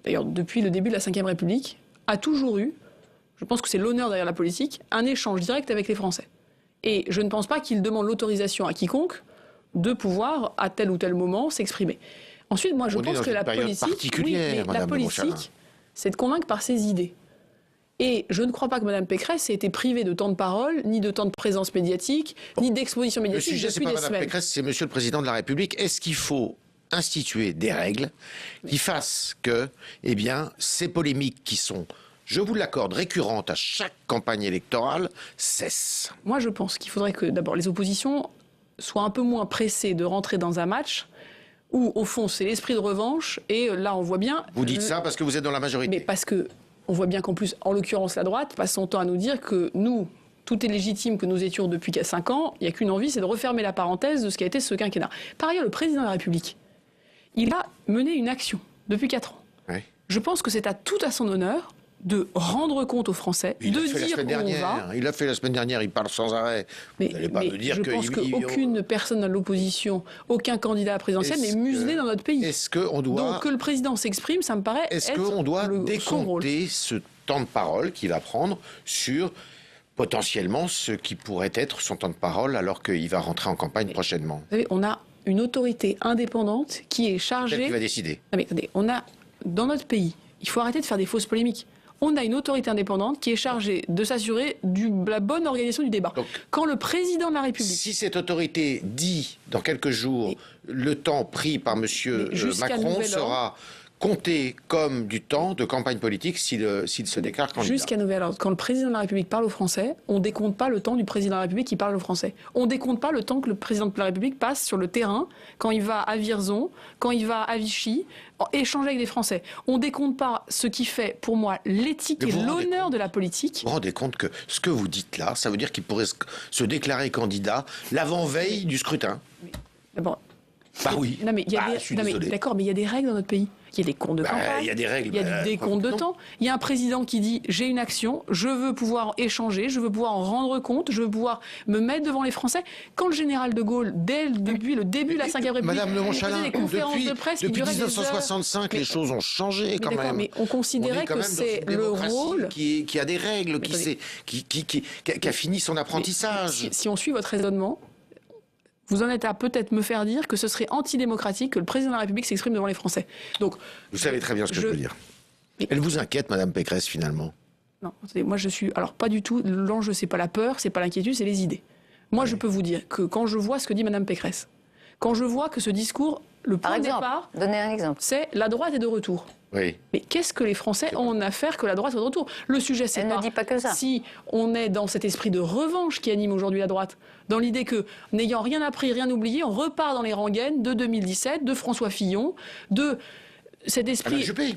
d'ailleurs depuis le début de la Ve République, a toujours eu, je pense que c'est l'honneur derrière la politique, un échange direct avec les Français. Et je ne pense pas qu'il demande l'autorisation à quiconque de pouvoir, à tel ou tel moment, s'exprimer. Ensuite, moi, je pense que la politique, la politique, c'est de convaincre par ses idées. Et je ne crois pas que Mme Pécresse ait été privée de temps de parole, ni de temps de présence médiatique, ni d'exposition médiatique depuis des semaines. Le sujet, c'est pas Mme Pécresse, c'est Monsieur le Président de la République. Est-ce qu'il faut instituer des règles qui fassent que, eh bien, ces polémiques qui sont, je vous l'accorde, récurrentes à chaque campagne électorale, cessent? Moi, je pense qu'il faudrait que, d'abord, les oppositions soient un peu moins pressées de rentrer dans un match où, au fond, c'est l'esprit de revanche, et là, on voit bien... Vous dites ça parce que vous êtes dans la majorité. Mais parce que on voit bien qu'en plus, en l'occurrence, la droite passe son temps à nous dire que nous, tout est légitime, que nous étions depuis 5 ans, il n'y a qu'une envie, c'est de refermer la parenthèse de ce qui a été ce quinquennat. Par ailleurs, le président de la République, il a mené une action depuis 4 ans. Oui. Je pense que c'est tout à son honneur de rendre compte aux Français, de dire où on va. Il l'a fait la semaine dernière, il parle sans arrêt. Mais je pense qu'aucune personne de l'opposition, aucun candidat à la présidentielle n'est muselé dans notre pays. Est-ce qu'on doit... Donc que le président s'exprime, ça me paraît Est-ce qu'on doit décompter ce temps de parole qu'il va prendre sur potentiellement ce qui pourrait être son temps de parole alors qu'il va rentrer en campagne prochainement? Vous savez, on a une autorité indépendante qui est chargée... Peut-être qu'il va décider. Non mais attendez, on a, dans notre pays, il faut arrêter de faire des fausses polémiques. On a une autorité indépendante qui est chargée de s'assurer de la bonne organisation du débat. Donc, quand le président de la République... Si cette autorité dit, dans quelques jours, le temps pris par M. Macron sera compté comme du temps de campagne politique s'il se déclare candidat. Jusqu'à nouvel ordre. Quand le président de la République parle aux Français, on ne décompte pas le temps du président de la République qui parle aux Français. On ne décompte pas le temps que le président de la République passe sur le terrain, quand il va à Vierzon, quand il va à Vichy, échanger avec des Français. On ne décompte pas ce qui fait, pour moi, l'éthique et l'honneur de la politique. Vous vous rendez compte que ce que vous dites là, ça veut dire qu'il pourrait se déclarer candidat l'avant-veille du scrutin? D'abord... Bah oui. Non mais il y a d'accord, mais il y a des règles dans notre pays. Il y a des comptes de campagne. Il y a des règles. Il y a des comptes de temps. Il y a un président qui dit j'ai une action, je veux pouvoir échanger, je veux pouvoir en rendre compte, je veux pouvoir me mettre devant les Français. Quand le général de Gaulle, depuis le début de la Ve République, Madame de Montchalin, des conférences de presse depuis 1965, les choses ont changé quand même. Mais on considérait que c'est le rôle qui a des règles, qui a fini son apprentissage. Si on suit votre raisonnement, vous en êtes à peut-être me faire dire que ce serait antidémocratique que le président de la République s'exprime devant les Français. Donc, vous savez très bien ce que je veux dire. Elle vous inquiète, Madame Pécresse, finalement? Non, attendez, moi je suis... Alors pas du tout, l'enjeu c'est pas la peur, c'est pas l'inquiétude, c'est les idées. Moi je peux vous dire que quand je vois ce que dit Madame Pécresse, quand je vois que ce discours, le point de départ, donnez un exemple, c'est la droite est de retour. Oui. Mais qu'est-ce que les Français ont à faire que la droite soit de retour? Le sujet, c'est ne dit pas que ça. Si on est dans cet esprit de revanche qui anime aujourd'hui la droite, dans l'idée que, n'ayant rien appris, rien oublié, on repart dans les rengaines de 2017, de François Fillon, de cet esprit... Alain Juppé.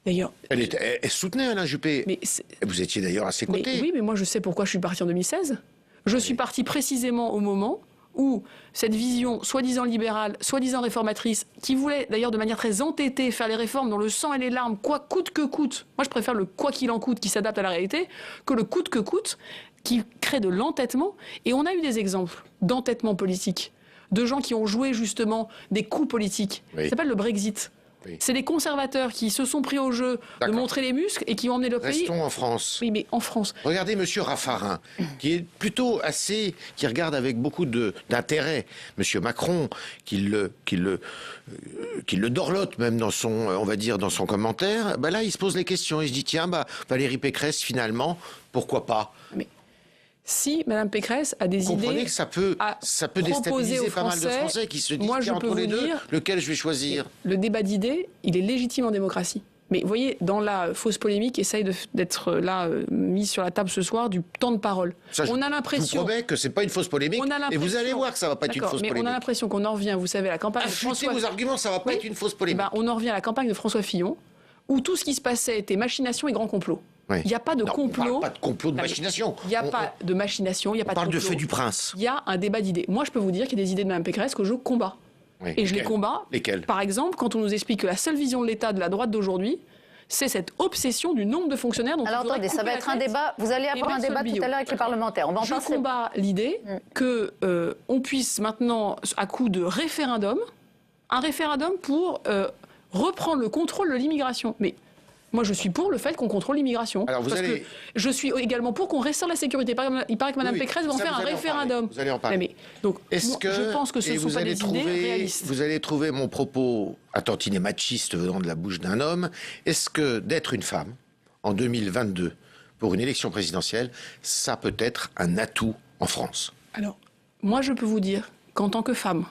D'ailleurs... Elle soutenait Alain Juppé. Mais vous étiez d'ailleurs à ses côtés. Oui, mais moi je sais pourquoi je suis parti en 2016. Je suis parti précisément au moment où cette vision soi-disant libérale, soi-disant réformatrice, qui voulait d'ailleurs de manière très entêtée faire les réformes dans le sang et les larmes, quoi coûte que coûte, moi je préfère le quoi qu'il en coûte qui s'adapte à la réalité, que le coûte que coûte qui crée de l'entêtement. Et on a eu des exemples d'entêtement politique de gens qui ont joué justement des coups politiques. Oui. Ça s'appelle le Brexit. Oui. C'est des conservateurs qui se sont pris au jeu de montrer les muscles et qui ont emmené le pays. Restons en France. Oui, mais en France. Regardez Monsieur Raffarin, qui est plutôt qui regarde avec beaucoup d'intérêt Monsieur Macron, qui le dorlote même dans son, on va dire, dans son commentaire. Ben là, il se pose les questions. Il se dit, tiens, Valérie Pécresse, finalement, pourquoi pas? Mais si Mme Pécresse a des Vous comprenez idées, que ça peut déstabiliser pas mal de Français qui se disent, moi, tiens, entre les deux, lequel je vais choisir? Le débat d'idées, il est légitime en démocratie. Mais vous voyez, dans la fausse polémique, essaye d'être là, mis sur la table ce soir, du temps de parole. Ça, on a l'impression. Je vous promets que c'est pas une fausse polémique. Et vous allez voir que ça va pas être une fausse polémique. Mais on a l'impression qu'on en revient, vous savez, à la campagne de Affûtez vos arguments, ça va pas être une fausse polémique. Eh ben, on en revient à la campagne de François Fillon, où tout ce qui se passait était machination et grand complot. Oui. Il n'y a pas de complot. On ne parle pas de complot, de machination. Il n'y a pas de machination, il n'y a pas de complot. On parle de feu du prince. Il y a un débat d'idées. Moi, je peux vous dire qu'il y a des idées de Mme Pécresse que je combats. Oui. Et je les combats. Lesquelles? Par exemple, quand on nous explique que la seule vision de l'État de la droite d'aujourd'hui, c'est cette obsession du nombre de fonctionnaires. Dont alors attendez, ça va être un débat. Vous allez avoir un débat tout à l'heure avec les parlementaires. On va en parler. Je combats l'idée que on puisse maintenant, à coup de référendum, un référendum pour reprendre le contrôle de l'immigration. Mais moi, je suis pour le fait qu'on contrôle l'immigration. Alors, que je suis également pour qu'on restaure la sécurité. Il paraît que Mme Pécresse va en faire un référendum. Vous allez en parler. Donc, je pense que ce ne sont pas des idées réalistes. Vous allez trouver mon propos à tantinet machiste venant de la bouche d'un homme. Est-ce que d'être une femme, en 2022, pour une élection présidentielle, ça peut être un atout en France? Alors, moi, je peux vous dire qu'en tant que femme,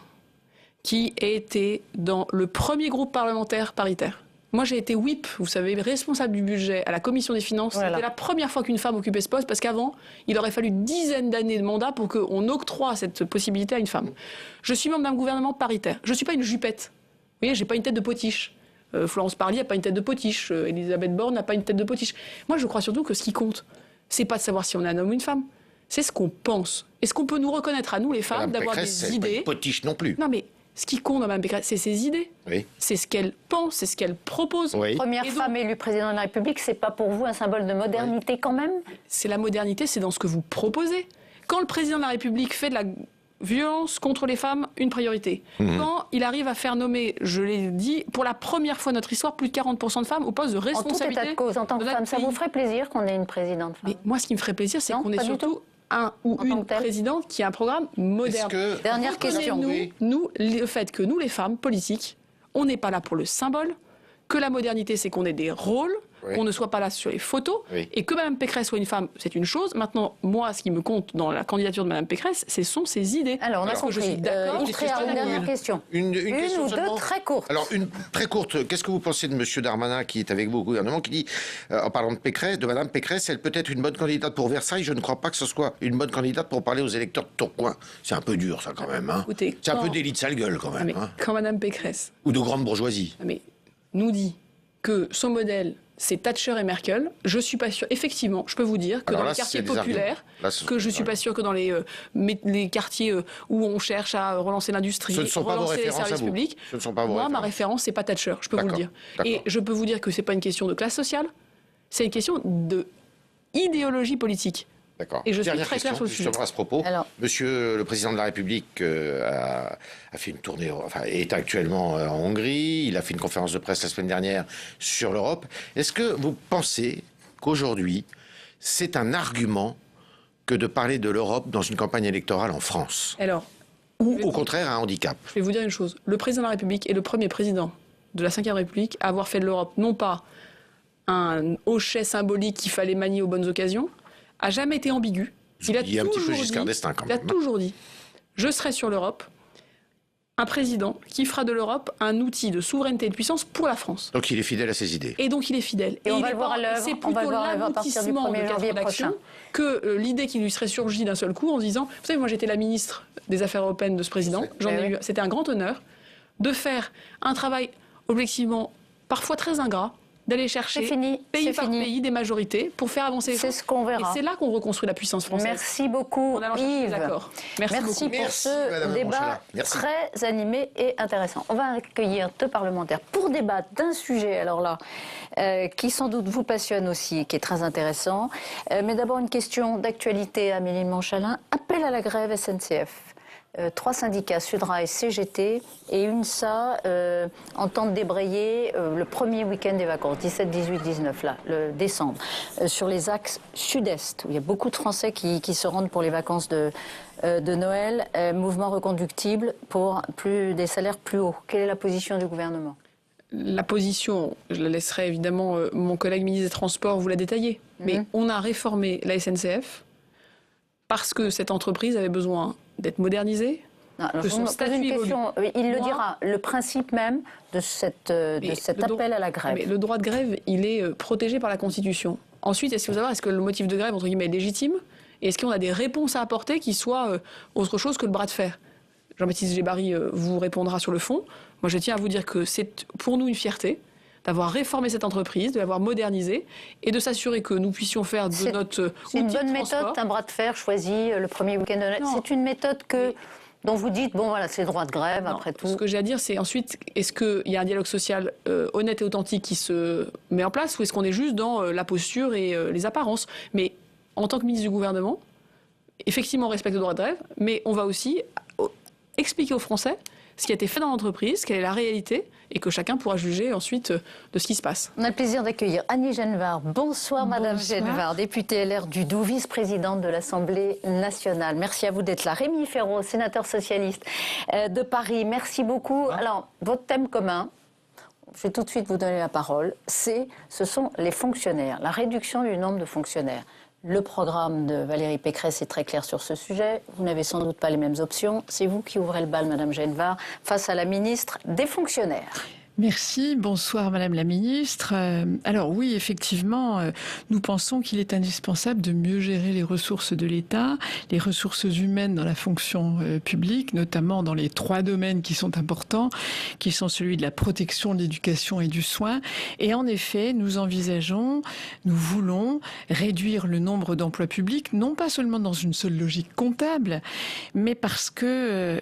qui a été dans le premier groupe parlementaire paritaire, moi, j'ai été whip, vous savez, responsable du budget à la Commission des Finances. Voilà. C'était la première fois qu'une femme occupait ce poste, parce qu'avant, il aurait fallu une dizaine d'années de mandat pour qu'on octroie cette possibilité à une femme. Je suis membre d'un gouvernement paritaire. Je ne suis pas une jupette. Vous voyez, j'ai pas une tête de potiche. Florence Parly n'a pas une tête de potiche. Elisabeth Borne n'a pas une tête de potiche. Moi, je crois surtout que ce qui compte, c'est pas de savoir si on est un homme ou une femme. C'est ce qu'on pense. Est-ce qu'on peut nous reconnaître à nous, les femmes, d'avoir des idées? Pas une potiche non plus. Non, mais ce qui compte dans Mme Pécresse, c'est ses idées. Oui. C'est ce qu'elle pense, c'est ce qu'elle propose. Oui. Première femme élue président de la République, c'est pas pour vous un symbole de modernité quand même? C'est la modernité, c'est dans ce que vous proposez. Quand le président de la République fait de la violence contre les femmes, une priorité. Quand il arrive à faire nommer, je l'ai dit, pour la première fois de notre histoire, plus de 40% de femmes au poste de responsabilité. En tout état de cause, en tant que femme, ça vous ferait plaisir qu'on ait une présidente femme? Mais moi, ce qui me ferait plaisir, c'est qu'on ait surtout un ou une présidente qui a un programme moderne. Dernière question. Nous, le fait que nous, les femmes politiques, on n'est pas là pour le symbole, que la modernité, c'est qu'on ait des rôles, qu'on ne soit pas là sur les photos, et que Mme Pécresse soit une femme, c'est une chose. Maintenant, moi, ce qui me compte dans la candidature de Mme Pécresse, ce sont ses idées. Alors, on a compris. Je suis d'accord. Une dernière question. Une question ou deux très courtes. Alors, une très courte. Qu'est-ce que vous pensez de M. Darmanin, qui est avec vous au gouvernement, qui dit, en parlant de Pécresse, de Mme Pécresse, elle peut être une bonne candidate pour Versailles. Je ne crois pas que ce soit une bonne candidate pour parler aux électeurs de Tourcoing. C'est un peu dur, ça, quand même. Hein. C'est un peu délit de sale gueule, quand même. Quand Mme Pécresse... Ou de grande bourgeoisie. Mais nous dit que son modèle, c'est Thatcher et Merkel. Je suis pas sûr. Effectivement, je peux vous dire que dans les quartiers populaires, que je suis pas sûr que dans les quartiers où on cherche à relancer l'industrie, relancer les services publics. Ce ne sont pas vos moi, ma référence, c'est pas Thatcher. Je peux vous le dire. Et je peux vous dire que c'est pas une question de classe sociale. C'est une question de idéologie politique. D'accord. Et je suis très clair sur le sujet. Justement à ce propos, Monsieur le Président de la République a fait une tournée, enfin est actuellement en Hongrie, il a fait une conférence de presse la semaine dernière sur l'Europe. Est-ce que vous pensez qu'aujourd'hui, c'est un argument que de parler de l'Europe dans une campagne électorale en France? Alors, ou au contraire un handicap? Je vais vous dire une chose. Le Président de la République est le premier président de la Ve République à avoir fait de l'Europe non pas un hochet symbolique qu'il fallait manier aux bonnes occasions, a jamais été ambigu. Il a toujours dit, je serai sur l'Europe, un président qui fera de l'Europe un outil de souveraineté et de puissance pour la France. Donc il est fidèle à ses idées. Et donc il est fidèle. Et on va le voir à l'œuvre. C'est plutôt l'aboutissement de cette rédaction que l'idée qui lui serait surgie d'un seul coup en se disant, vous savez, moi j'étais la ministre des Affaires européennes de ce président, c'était un grand honneur de faire un travail objectivement parfois très ingrat, d'aller chercher pays par pays des majorités pour faire avancer les choses. C'est ce qu'on verra. Et c'est là qu'on reconstruit la puissance française. Merci beaucoup, Yves. Merci pour ce débat très animé et intéressant. On va accueillir deux parlementaires pour débattre d'un sujet, alors là, qui sans doute vous passionne aussi, qui est très intéressant. Mais d'abord une question d'actualité à Amélie de Montchalin. Appel à la grève SNCF. 3 syndicats, Sudrail, CGT et UNSA, entendent débrayer le premier week-end des vacances, 17, 18, 19, là, le décembre, sur les axes sud-est, où il y a beaucoup de Français qui se rendent pour les vacances de Noël, mouvement reconductible pour des salaires plus hauts. Quelle est la position du gouvernement ? La position, je la laisserai évidemment mon collègue ministre des Transports vous la détailler. Mais on a réformé la SNCF parce que cette entreprise avait besoin d'être modernisée. Non, alors, je me pose une question, il le dira, le principe même de cet appel à la grève. Mais le droit de grève, il est protégé par la Constitution. Ensuite, est-ce que le motif de grève, entre guillemets, est légitime ? Et est-ce qu'on a des réponses à apporter qui soient autre chose que le bras de fer ? Jean-Baptiste Djebbari vous répondra sur le fond. Moi, je tiens à vous dire que c'est pour nous une fierté d'avoir réformé cette entreprise, de l'avoir modernisée et de s'assurer que nous puissions faire de notre outil de transport... C'est une bonne méthode, un bras de fer choisi le premier week-end de Noël. C'est une méthode dont vous dites, bon voilà, c'est le droit de grève, après tout. Ce que j'ai à dire, c'est ensuite, est-ce qu'il y a un dialogue social honnête et authentique qui se met en place ou est-ce qu'on est juste dans la posture et les apparences ? Mais en tant que ministre du gouvernement, effectivement, on respecte le droit de grève, mais on va aussi expliquer aux Français ce qui a été fait dans l'entreprise, quelle est la réalité, et que chacun pourra juger ensuite de ce qui se passe. On a le plaisir d'accueillir Annie Genevard. Bonsoir Madame Genevard, députée LR du Doubs, vice-présidente de l'Assemblée nationale. Merci à vous d'être là. Rémi Féraud, sénateur socialiste de Paris, merci beaucoup. Alors, votre thème commun, je vais tout de suite vous donner la parole, ce sont les fonctionnaires, la réduction du nombre de fonctionnaires. Le programme de Valérie Pécresse est très clair sur ce sujet. Vous n'avez sans doute pas les mêmes options. C'est vous qui ouvrez le bal, Madame Genevard, face à la ministre des Fonctionnaires. Merci, bonsoir Madame la Ministre. Alors oui, effectivement, nous pensons qu'il est indispensable de mieux gérer les ressources de l'État, les ressources humaines dans la fonction publique, notamment dans les 3 domaines qui sont importants, qui sont celui de la protection, de l'éducation et du soin. Et en effet, nous voulons réduire le nombre d'emplois publics, non pas seulement dans une seule logique comptable, mais parce que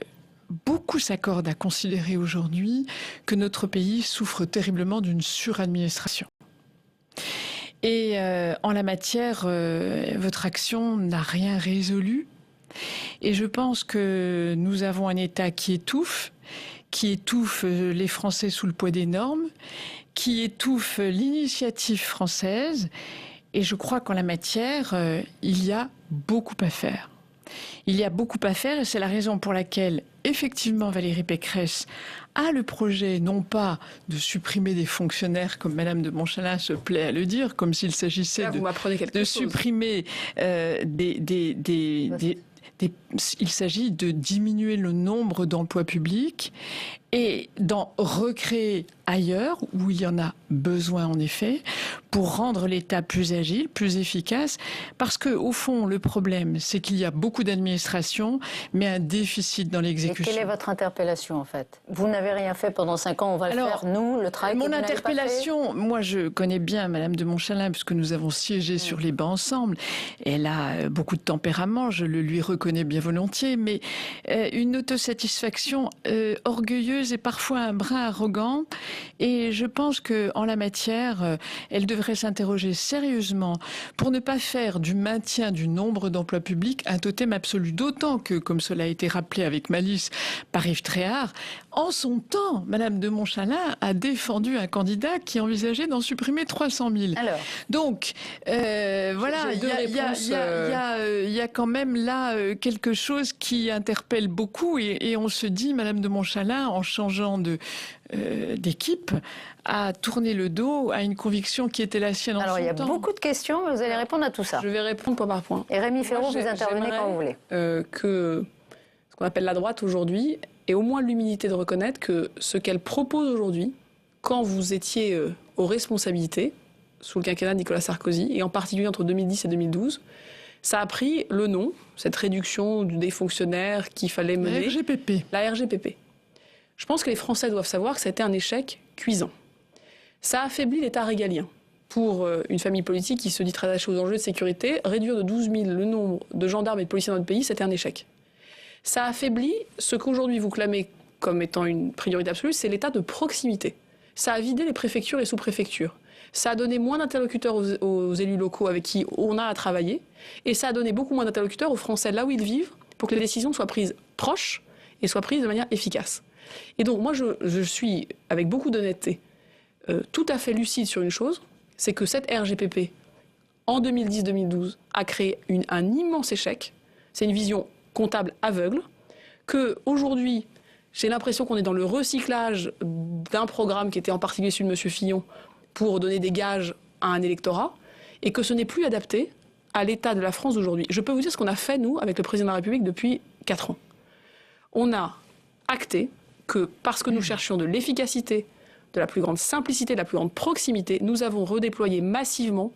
beaucoup s'accordent à considérer aujourd'hui que notre pays souffre terriblement d'une suradministration. Et en la matière, votre action n'a rien résolu. Et je pense que nous avons un État qui étouffe les Français sous le poids des normes, qui étouffe l'initiative française. Et je crois qu'en la matière, il y a beaucoup à faire. Il y a beaucoup à faire et c'est la raison pour laquelle, effectivement, Valérie Pécresse a le projet, non pas de supprimer des fonctionnaires, comme Madame de Montchalin se plaît à le dire, comme s'il s'agissait de supprimer il s'agit de diminuer le nombre d'emplois publics et d'en recréer ailleurs, où il y en a besoin en effet, pour rendre l'État plus agile, plus efficace, parce que au fond, le problème, c'est qu'il y a beaucoup d'administration, mais un déficit dans l'exécution. Et quelle est votre interpellation, en fait ? Vous n'avez rien fait pendant 5 ans, on va le faire, nous, le travail que vous n'avez pas fait. Mon interpellation, moi je connais bien Madame de Montchalin, puisque nous avons siégé sur les bancs ensemble. Elle a beaucoup de tempérament, je le lui reconnais bien volontiers, mais une autosatisfaction orgueilleuse et parfois un brin arrogant. Et je pense qu'en la matière, elle devrait s'interroger sérieusement pour ne pas faire du maintien du nombre d'emplois publics un totem absolu. D'autant que, comme cela a été rappelé avec malice par Yves Tréhard, en son temps, Madame de Montchalin a défendu un candidat qui envisageait d'en supprimer 300 000. Alors, donc, voilà, il y a quand même là quelque chose qui interpelle beaucoup et on se dit, Madame de Montchalin, en changeant d'équipe, a tourné le dos à une conviction qui était la sienne en son temps. Alors, il y a beaucoup de questions, mais vous allez répondre à tout ça. Je vais répondre point par point. Et Rémi Féraud, vous intervenez quand vous voulez. Que ce qu'on appelle la droite aujourd'hui ait au moins l'humilité de reconnaître que ce qu'elle propose aujourd'hui, quand vous étiez aux responsabilités, sous le quinquennat de Nicolas Sarkozy, et en particulier entre 2010 et 2012, ça a pris le nom, cette réduction des fonctionnaires qu'il fallait mener. La RGPP. Je pense que les Français doivent savoir que ça a été un échec cuisant. Ça a affaibli l'État régalien. Pour une famille politique qui se dit très attachée aux enjeux de sécurité, réduire de 12 000 le nombre de gendarmes et de policiers dans notre pays, c'était un échec. Ça a affaibli ce qu'aujourd'hui vous clamez comme étant une priorité absolue, c'est l'État de proximité. Ça a vidé les préfectures et sous-préfectures. Ça a donné moins d'interlocuteurs aux élus locaux avec qui on a à travailler. Et ça a donné beaucoup moins d'interlocuteurs aux Français là où ils vivent, pour que les décisions soient prises proches et soient prises de manière efficace. Et donc moi, je suis, avec beaucoup d'honnêteté, tout à fait lucide sur une chose, c'est que cette RGPP, en 2010-2012, a créé un immense échec. C'est une vision comptable aveugle, qu'aujourd'hui, j'ai l'impression qu'on est dans le recyclage d'un programme qui était en particulier celui de M. Fillon pour donner des gages à un électorat, et que ce n'est plus adapté à l'état de la France d'aujourd'hui. Je peux vous dire ce qu'on a fait, nous, avec le président de la République depuis 4 ans. On a acté que, parce que nous cherchions de l'efficacité, de la plus grande simplicité, de la plus grande proximité, nous avons redéployé massivement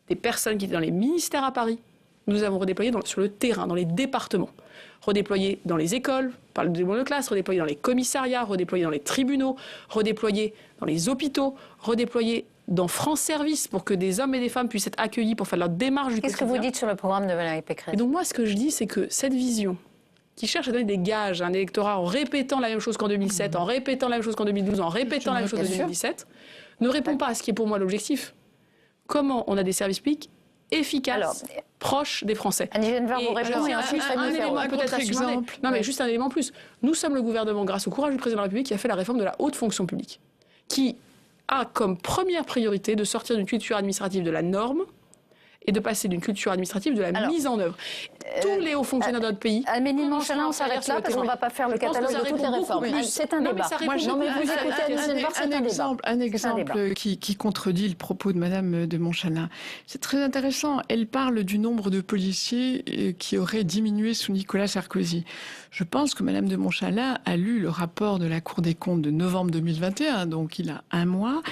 des personnes qui étaient dans les ministères à Paris. Nous avons redéployé sur le terrain, dans les départements. Redéployé dans les écoles, par le développement de classe, redéployé dans les commissariats, redéployé dans les tribunaux, redéployé dans les hôpitaux, redéployé dans France Service pour que des hommes et des femmes puissent être accueillis pour faire leur démarche du quotidien. Qu'est-ce que vous dites sur le programme de Valérie Pécresse? Et donc moi, ce que je dis, c'est que cette vision qui cherche à donner des gages à un électorat en répétant la même chose qu'en 2007, en répétant la même chose qu'en 2012, en répétant la même chose qu'en 2017, ne répond pas à ce qui est pour moi l'objectif. Comment on a des services publics efficaces, proches des Français. Annie Genevard vous répond et ensuite un élément peut-être exemple. Non mais juste un élément plus. Nous sommes le gouvernement, grâce au courage du président de la République, qui a fait la réforme de la haute fonction publique, qui a comme première priorité de sortir d'une culture administrative de la norme et de passer d'une culture administrative de la mise en œuvre. Tous les hauts fonctionnaires de notre pays... Amélie Monchalin, on s'arrête là parce qu'on ne va pas faire le catalogue de toutes les réformes. C'est un débat. Non, mais vous écoutez un exemple qui contredit le propos de Madame de Monchalin. C'est très intéressant. Elle parle du nombre de policiers qui auraient diminué sous Nicolas Sarkozy. Je pense que Madame de Monchalin a lu le rapport de la Cour des comptes de novembre 2021, donc il a 1 mois,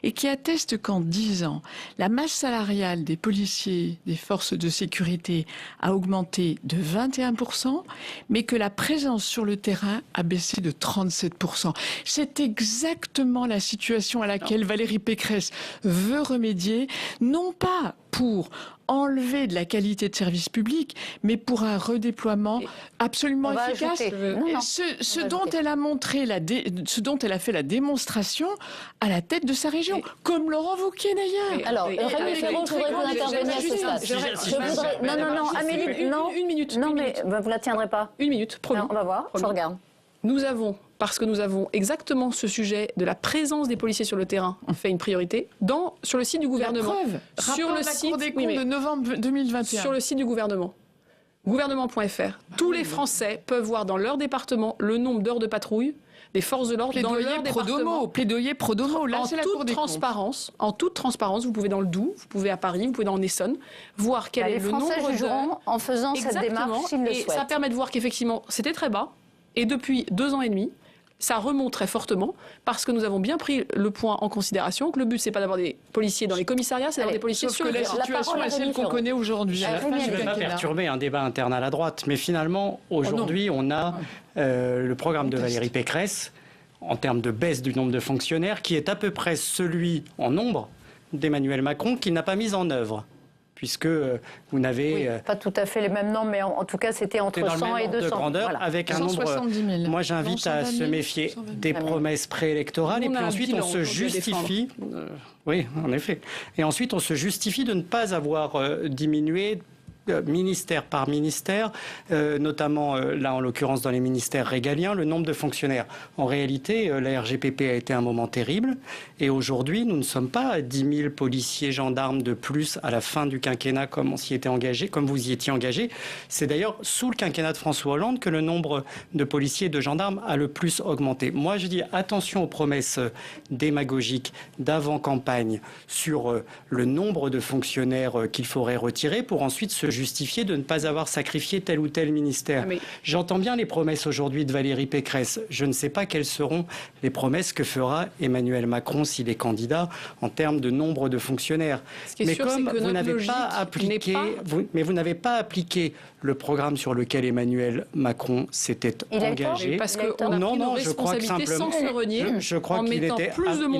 et qui atteste qu'en 10 ans, la masse salariale des policiers, des forces de sécurité a augmenté de 21%, mais que la présence sur le terrain a baissé de 37%. C'est exactement la situation à laquelle Valérie Pécresse veut remédier, non pas pour enlever de la qualité de service public, mais pour un redéploiement absolument efficace. Ce dont elle a montré, ce dont elle a fait la démonstration à la tête de sa région, comme Laurent Wauquiez d'ailleurs. Alors, Rémi Féraud, je voudrais vous intervenir à ce stade. Non, Amélie, non. Une minute. Non, mais vous la tiendrez pas. 1 minute, promis. On va voir, je regarde. Nous avons, parce que nous avons exactement ce sujet de la présence des policiers sur le terrain, fait une priorité sur le site du gouvernement. La preuve, sur le site des comptes de novembre 2021. Sur le site du gouvernement, gouvernement.fr, tous les Français peuvent voir dans leur département le nombre d'heures de patrouille des forces de l'ordre dans leur département. Plaidoyer pro domo, là c'est la Cour des comptes. En toute transparence, vous pouvez dans le Doubs, vous pouvez à Paris, vous pouvez dans l'Essonne, voir quel est le nombre d'heures. Les Français jugeront en faisant cette démarche s'ils le souhaitent. Et ça permet de voir qu'effectivement, c'était très bas. Et depuis 2 ans et demi, ça remonte très fortement parce que nous avons bien pris le point en considération, que le but, c'est pas d'avoir des policiers dans les commissariats, c'est d'avoir des policiers sur le terrain. La situation est celle qu'on connaît aujourd'hui. Je ne vais pas perturber un débat interne à la droite, mais finalement, aujourd'hui, on a le programme de Valérie Pécresse, en termes de baisse du nombre de fonctionnaires, qui est à peu près celui en nombre d'Emmanuel Macron, qu'il n'a pas mis en œuvre. Puisque vous n'avez... pas tout à fait les mêmes nombres, mais en tout cas, c'était entre 100 et 200. De grandeur, voilà. avec un nombre... 000. Moi, j'invite à se méfier des promesses préélectorales. Et puis ensuite, on se justifie... oui, en effet. Et ensuite, on se justifie de ne pas avoir diminué ministère par ministère, notamment là en l'occurrence dans les ministères régaliens, le nombre de fonctionnaires. En réalité, la RGPP a été un moment terrible et aujourd'hui, nous ne sommes pas à 10 000 policiers, gendarmes de plus à la fin du quinquennat comme on s'y était engagé, comme vous y étiez engagé. C'est d'ailleurs sous le quinquennat de François Hollande que le nombre de policiers et de gendarmes a le plus augmenté. Moi, je dis attention aux promesses démagogiques d'avant-campagne sur le nombre de fonctionnaires qu'il faudrait retirer pour ensuite se justifier de ne pas avoir sacrifié tel ou tel ministère. J'entends bien les promesses aujourd'hui de Valérie Pécresse. Je ne sais pas quelles seront les promesses que fera Emmanuel Macron s'il est candidat en termes de nombre de fonctionnaires. Mais comme vous n'avez pas appliqué, vous n'avez pas appliqué le programme sur lequel Emmanuel Macron s'était engagé. Parce qu'on a pris nos responsabilités sans se renier. Je crois qu'il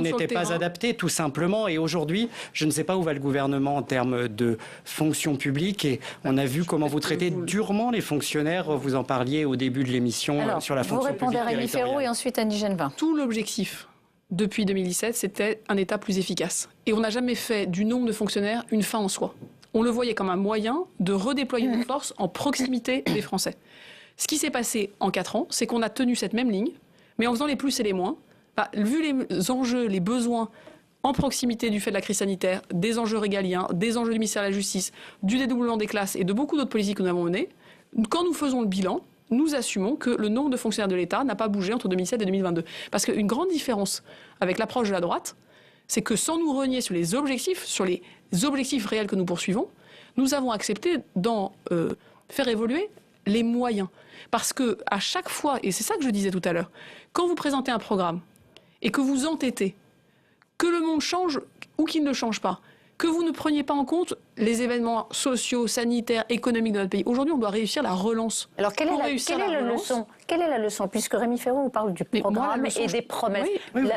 n'était pas adapté, tout simplement. Et aujourd'hui, je ne sais pas où va le gouvernement en termes de fonction publique. Et on a vu comment vous traitez durement les fonctionnaires. Vous en parliez au début de l'émission sur la fonction publique. Vous répondez à Rémi Féraud et ensuite Annie Genevard. Tout l'objectif depuis 2017, c'était un État plus efficace. Et on n'a jamais fait du nombre de fonctionnaires une fin en soi. on le voyait comme un moyen de redéployer nos forces en proximité des Français. Ce qui s'est passé en 4 ans, c'est qu'on a tenu cette même ligne, mais en faisant les plus et les moins. Vu les enjeux, les besoins en proximité du fait de la crise sanitaire, des enjeux régaliens, des enjeux du ministère de la Justice, du dédoublement des classes et de beaucoup d'autres politiques que nous avons menées, quand nous faisons le bilan, nous assumons que le nombre de fonctionnaires de l'État n'a pas bougé entre 2007 et 2022. Parce qu'une grande différence avec l'approche de la droite, c'est que sans nous renier sur les objectifs réels que nous poursuivons, nous avons accepté d'en faire évoluer les moyens. Parce que à chaque fois, et c'est ça que je disais tout à l'heure, quand vous présentez un programme et que vous entêtez, que le monde change ou qu'il ne change pas, que vous ne preniez pas en compte les événements sociaux, sanitaires, économiques de notre pays. Aujourd'hui, on doit réussir la relance. Alors, quelle est la leçon? Puisque Rémi Féraud vous parle du programme et des promesses. Oui.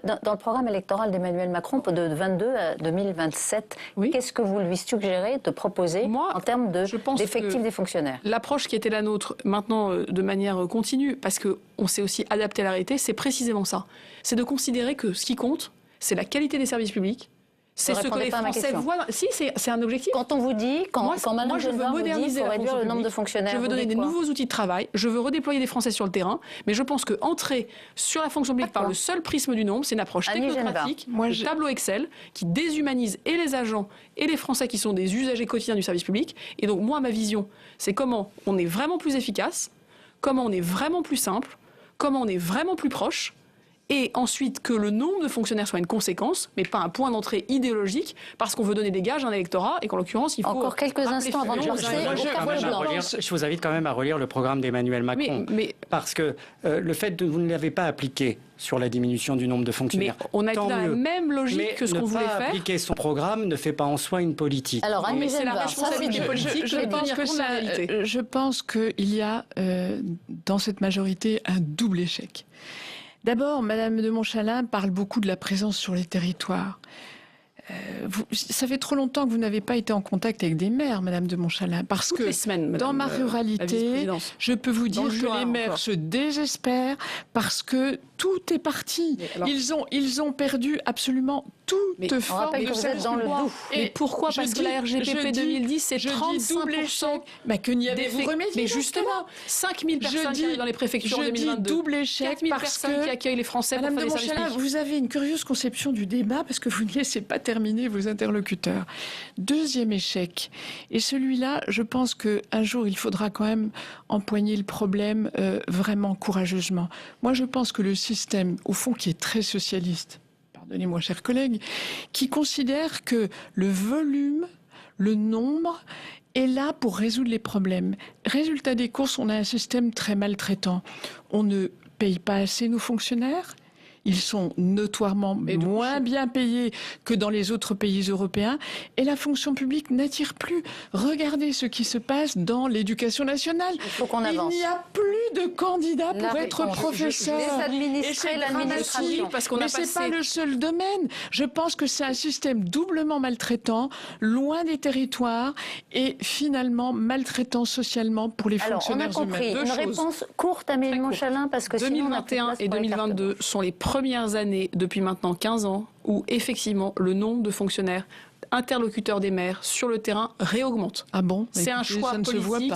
Dans le programme électoral d'Emmanuel Macron de 22 à 2027, qu'est-ce que vous lui suggérez de proposer en termes d'effectifs des fonctionnaires? L'approche qui était la nôtre, maintenant de manière continue, parce qu'on s'est aussi adapté à la réalité, c'est précisément ça. C'est de considérer que ce qui compte, c'est la qualité des services publics. C'est ce que les Français voient. Si, c'est un objectif. Quand on vous dit, quand Madame je veux moderniser pour réduire le nombre de fonctionnaires, je veux donner des nouveaux outils de travail, je veux redéployer des Français sur le terrain, mais je pense qu'entrer sur la fonction publique par le seul prisme du nombre, c'est une approche technocratique, tableau Excel, qui déshumanise et les agents et les Français qui sont des usagers quotidiens du service public. Et donc, moi, ma vision, c'est comment on est vraiment plus efficace, comment on est vraiment plus simple, comment on est vraiment plus proche, et ensuite que le nombre de fonctionnaires soit une conséquence, mais pas un point d'entrée idéologique, parce qu'on veut donner des gages à un électorat, et qu'en l'occurrence, il faut... Encore quelques instants avant de lancer je vous invite quand même à relire le programme d'Emmanuel Macron, parce que le fait que vous ne l'avez pas appliqué sur la diminution du nombre de fonctionnaires. Mais on a été dans la même logique que ce qu'on voulait faire. Appliquer son programme ne fait pas en soi une politique. Alors, c'est la responsabilité politique je pense qu'il y a dans cette majorité un double échec. D'abord, Madame de Montchalin parle beaucoup de la présence sur les territoires. Ça fait trop longtemps que vous n'avez pas été en contact avec des maires, Madame de Montchalin, parce que dans ma ruralité, je peux vous dire que les maires se désespèrent parce que tout est parti. Ils ont perdu absolument toute forme de savoir. Et pourquoi? Parce que la RGPP 2010, c'est 35%. Mais que n'y avez-vous remédié? Mais justement, 5000 personnes qui arrivent dans les préfectures en 2022. Je dis double échec 4000 parce personnes qui accueillent les Français pour Madame faire de des services Montchalin, vous avez une curieuse conception du débat parce que vous ne laissez pas terminer vos interlocuteurs. Deuxième échec, et celui-là, je pense qu'un jour, il faudra quand même empoigner le problème vraiment courageusement. Moi, je pense que le système, au fond, qui est très socialiste, pardonnez-moi, chers collègues, qui considère que le volume, le nombre est là pour résoudre les problèmes. Résultat des courses, on a un système très maltraitant. On ne paye pas assez nos fonctionnaires. Ils sont notoirement moins bien payés que dans les autres pays européens. Et la fonction publique n'attire plus. Regardez ce qui se passe dans l'éducation nationale. Il faut qu'on avance. Il n'y a plus de candidats pour être professeur. Et c'est dramatique parce qu'on mais c'est pas le seul domaine. Je pense que c'est un système doublement maltraitant, loin des territoires et finalement maltraitant socialement pour les fonctionnaires humains. On a compris. Une réponse courte à Amélie Montchalin parce que 2021 et 2022 sont les premières années depuis maintenant 15 ans où effectivement le nombre de fonctionnaires interlocuteurs des maires sur le terrain réaugmente. Ah bon? C'est un choix politique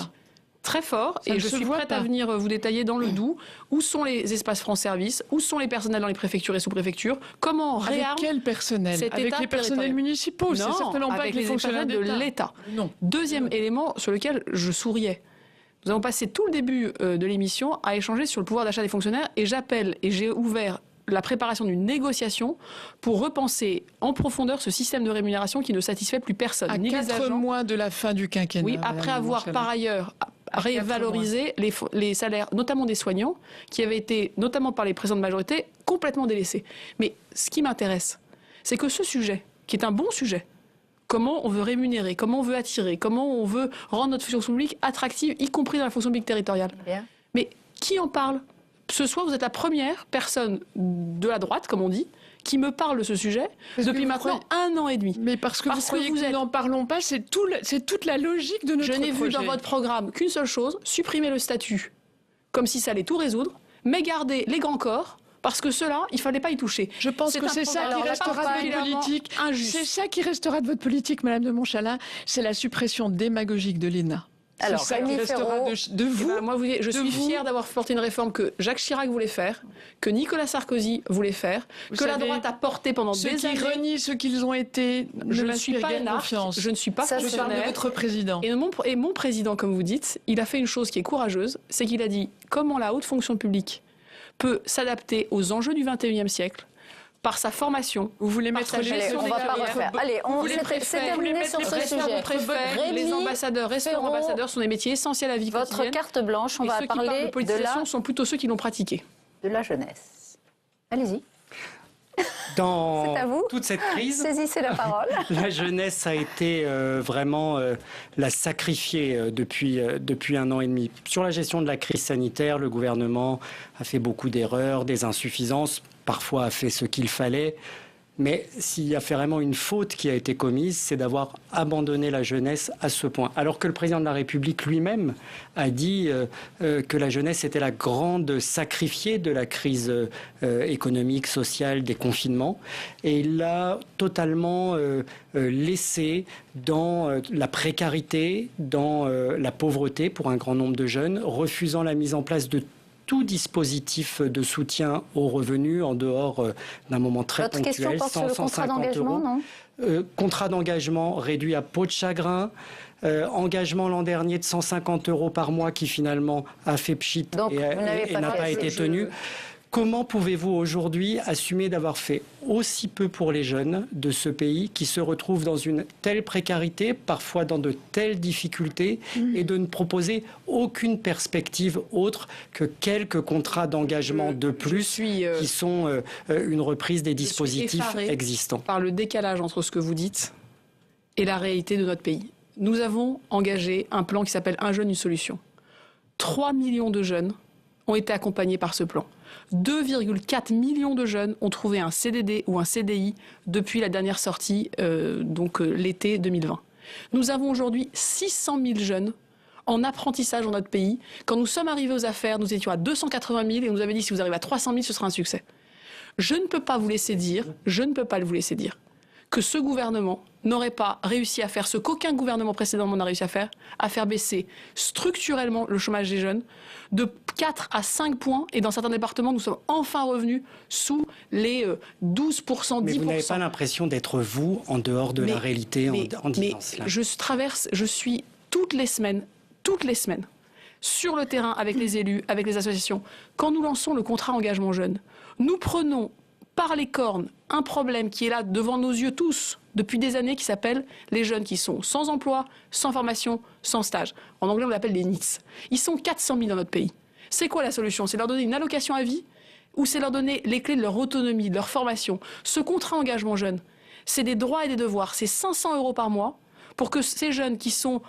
très fort et je suis prête à venir vous détailler dans le Doubs où sont les espaces France Service, où sont les personnels dans les préfectures et sous-préfectures, comment on réarme. Avec quel personnel? Avec les personnels municipaux? C'est certainement pas avec les fonctionnaires de l'État. Deuxième élément sur lequel je souriais. Nous avons passé tout le début de l'émission à échanger sur le pouvoir d'achat des fonctionnaires et j'appelle et j'ai ouvert la préparation d'une négociation pour repenser en profondeur ce système de rémunération qui ne satisfait plus personne. À 4 mois de la fin du quinquennat. Oui, après avoir par ailleurs révalorisé les salaires, notamment des soignants, qui avaient été, notamment par les présidents de majorité, complètement délaissés. Mais ce qui m'intéresse, c'est que ce sujet, qui est un bon sujet, comment on veut rémunérer, comment on veut attirer, comment on veut rendre notre fonction publique attractive, y compris dans la fonction publique territoriale. Bien. Mais qui en parle? Ce soir, vous êtes la première personne de la droite, comme on dit, qui me parle de ce sujet depuis maintenant 1 an et demi. Mais parce que vous croyez que nous n'en parlons pas, c'est toute la logique de notre projet. Je n'ai vu dans votre programme qu'une seule chose, supprimer le statut, comme si ça allait tout résoudre, mais garder les grands corps Parce que cela, il ne fallait pas y toucher. Je pense que c'est ça qui restera de votre politique. C'est ça qui restera de votre politique, Madame de Montchalin. C'est la suppression démagogique de l'ENA. Alors, c'est ça qui restera de vous. Moi, je suis fière d'avoir porté une réforme que Jacques Chirac voulait faire, que Nicolas Sarkozy voulait faire, que la droite a porté pendant des années. Ceux qui renient ce qu'ils ont été, je ne suis pas énarque, je ne suis pas fonctionnaire. Je parle de votre président. Et mon président, comme vous dites, il a fait une chose qui est courageuse, c'est qu'il a dit comment la haute fonction publique peut s'adapter aux enjeux du XXIe siècle par sa formation. Vous voulez mettre les Allez, on va pas refaire. Allez, c'est terminé sur ce sujet. Les ambassadeurs, restaurants ambassadeurs sont des métiers essentiels à la vie quotidienne. Votre carte blanche, on va parler de sont plutôt ceux qui l'ont pratiqué. De la jeunesse. Allez-y. Dans toute cette crise, saisissez la parole. La jeunesse a été vraiment la sacrifiée depuis 1 an et demi. Sur la gestion de la crise sanitaire, le gouvernement a fait beaucoup d'erreurs, des insuffisances, parfois a fait ce qu'il fallait. Mais s'il y a vraiment une faute qui a été commise, c'est d'avoir abandonné la jeunesse à ce point. Alors que le président de la République lui-même a dit que la jeunesse était la grande sacrifiée de la crise économique, sociale, des confinements. Et il l'a totalement laissé dans la précarité, dans la pauvreté pour un grand nombre de jeunes, refusant la mise en place de tout dispositif de soutien aux revenus en dehors d'un moment très ponctuel. Votre question porte sur le contrat d'engagement, non ? Contrat d'engagement réduit à peau de chagrin. Engagement l'an dernier de 150 € par mois qui finalement a fait pchit et n'a pas été tenu. Comment pouvez-vous aujourd'hui assumer d'avoir fait aussi peu pour les jeunes de ce pays qui se retrouvent dans une telle précarité, parfois dans de telles difficultés, et de ne proposer aucune perspective autre que quelques contrats d'engagement de plus qui sont une reprise des dispositifs existants? Par le décalage entre ce que vous dites et la réalité de notre pays. Nous avons engagé un plan qui s'appelle Un jeune, une solution. 3 millions de jeunes ont été accompagnés par ce plan. 2,4 millions de jeunes ont trouvé un CDD ou un CDI depuis la dernière sortie, l'été 2020. Nous avons aujourd'hui 600 000 jeunes en apprentissage dans notre pays. Quand nous sommes arrivés aux affaires, nous étions à 280 000 et on nous avait dit si vous arrivez à 300 000, ce sera un succès. Je ne peux pas vous laisser dire que ce gouvernement n'aurait pas réussi à faire ce qu'aucun gouvernement précédent n'a réussi à faire baisser structurellement le chômage des jeunes de 4 à 5 points. Et dans certains départements, nous sommes enfin revenus sous les 12%, 10%. Mais vous n'avez pas l'impression d'être vous en dehors de la réalité en disant cela. Je suis toutes les semaines, sur le terrain avec les élus, avec les associations. Quand nous lançons le contrat engagement jeune, nous prenons par les cornes un problème qui est là devant nos yeux tous depuis des années qui s'appelle les jeunes qui sont sans emploi, sans formation, sans stage. En anglais, on l'appelle les NEETs. Ils sont 400 000 dans notre pays. C'est quoi la solution? C'est leur donner une allocation à vie ou c'est leur donner les clés de leur autonomie, de leur formation? Ce contrat engagement jeune, c'est des droits et des devoirs. C'est 500 € par mois pour que ces jeunes qui sont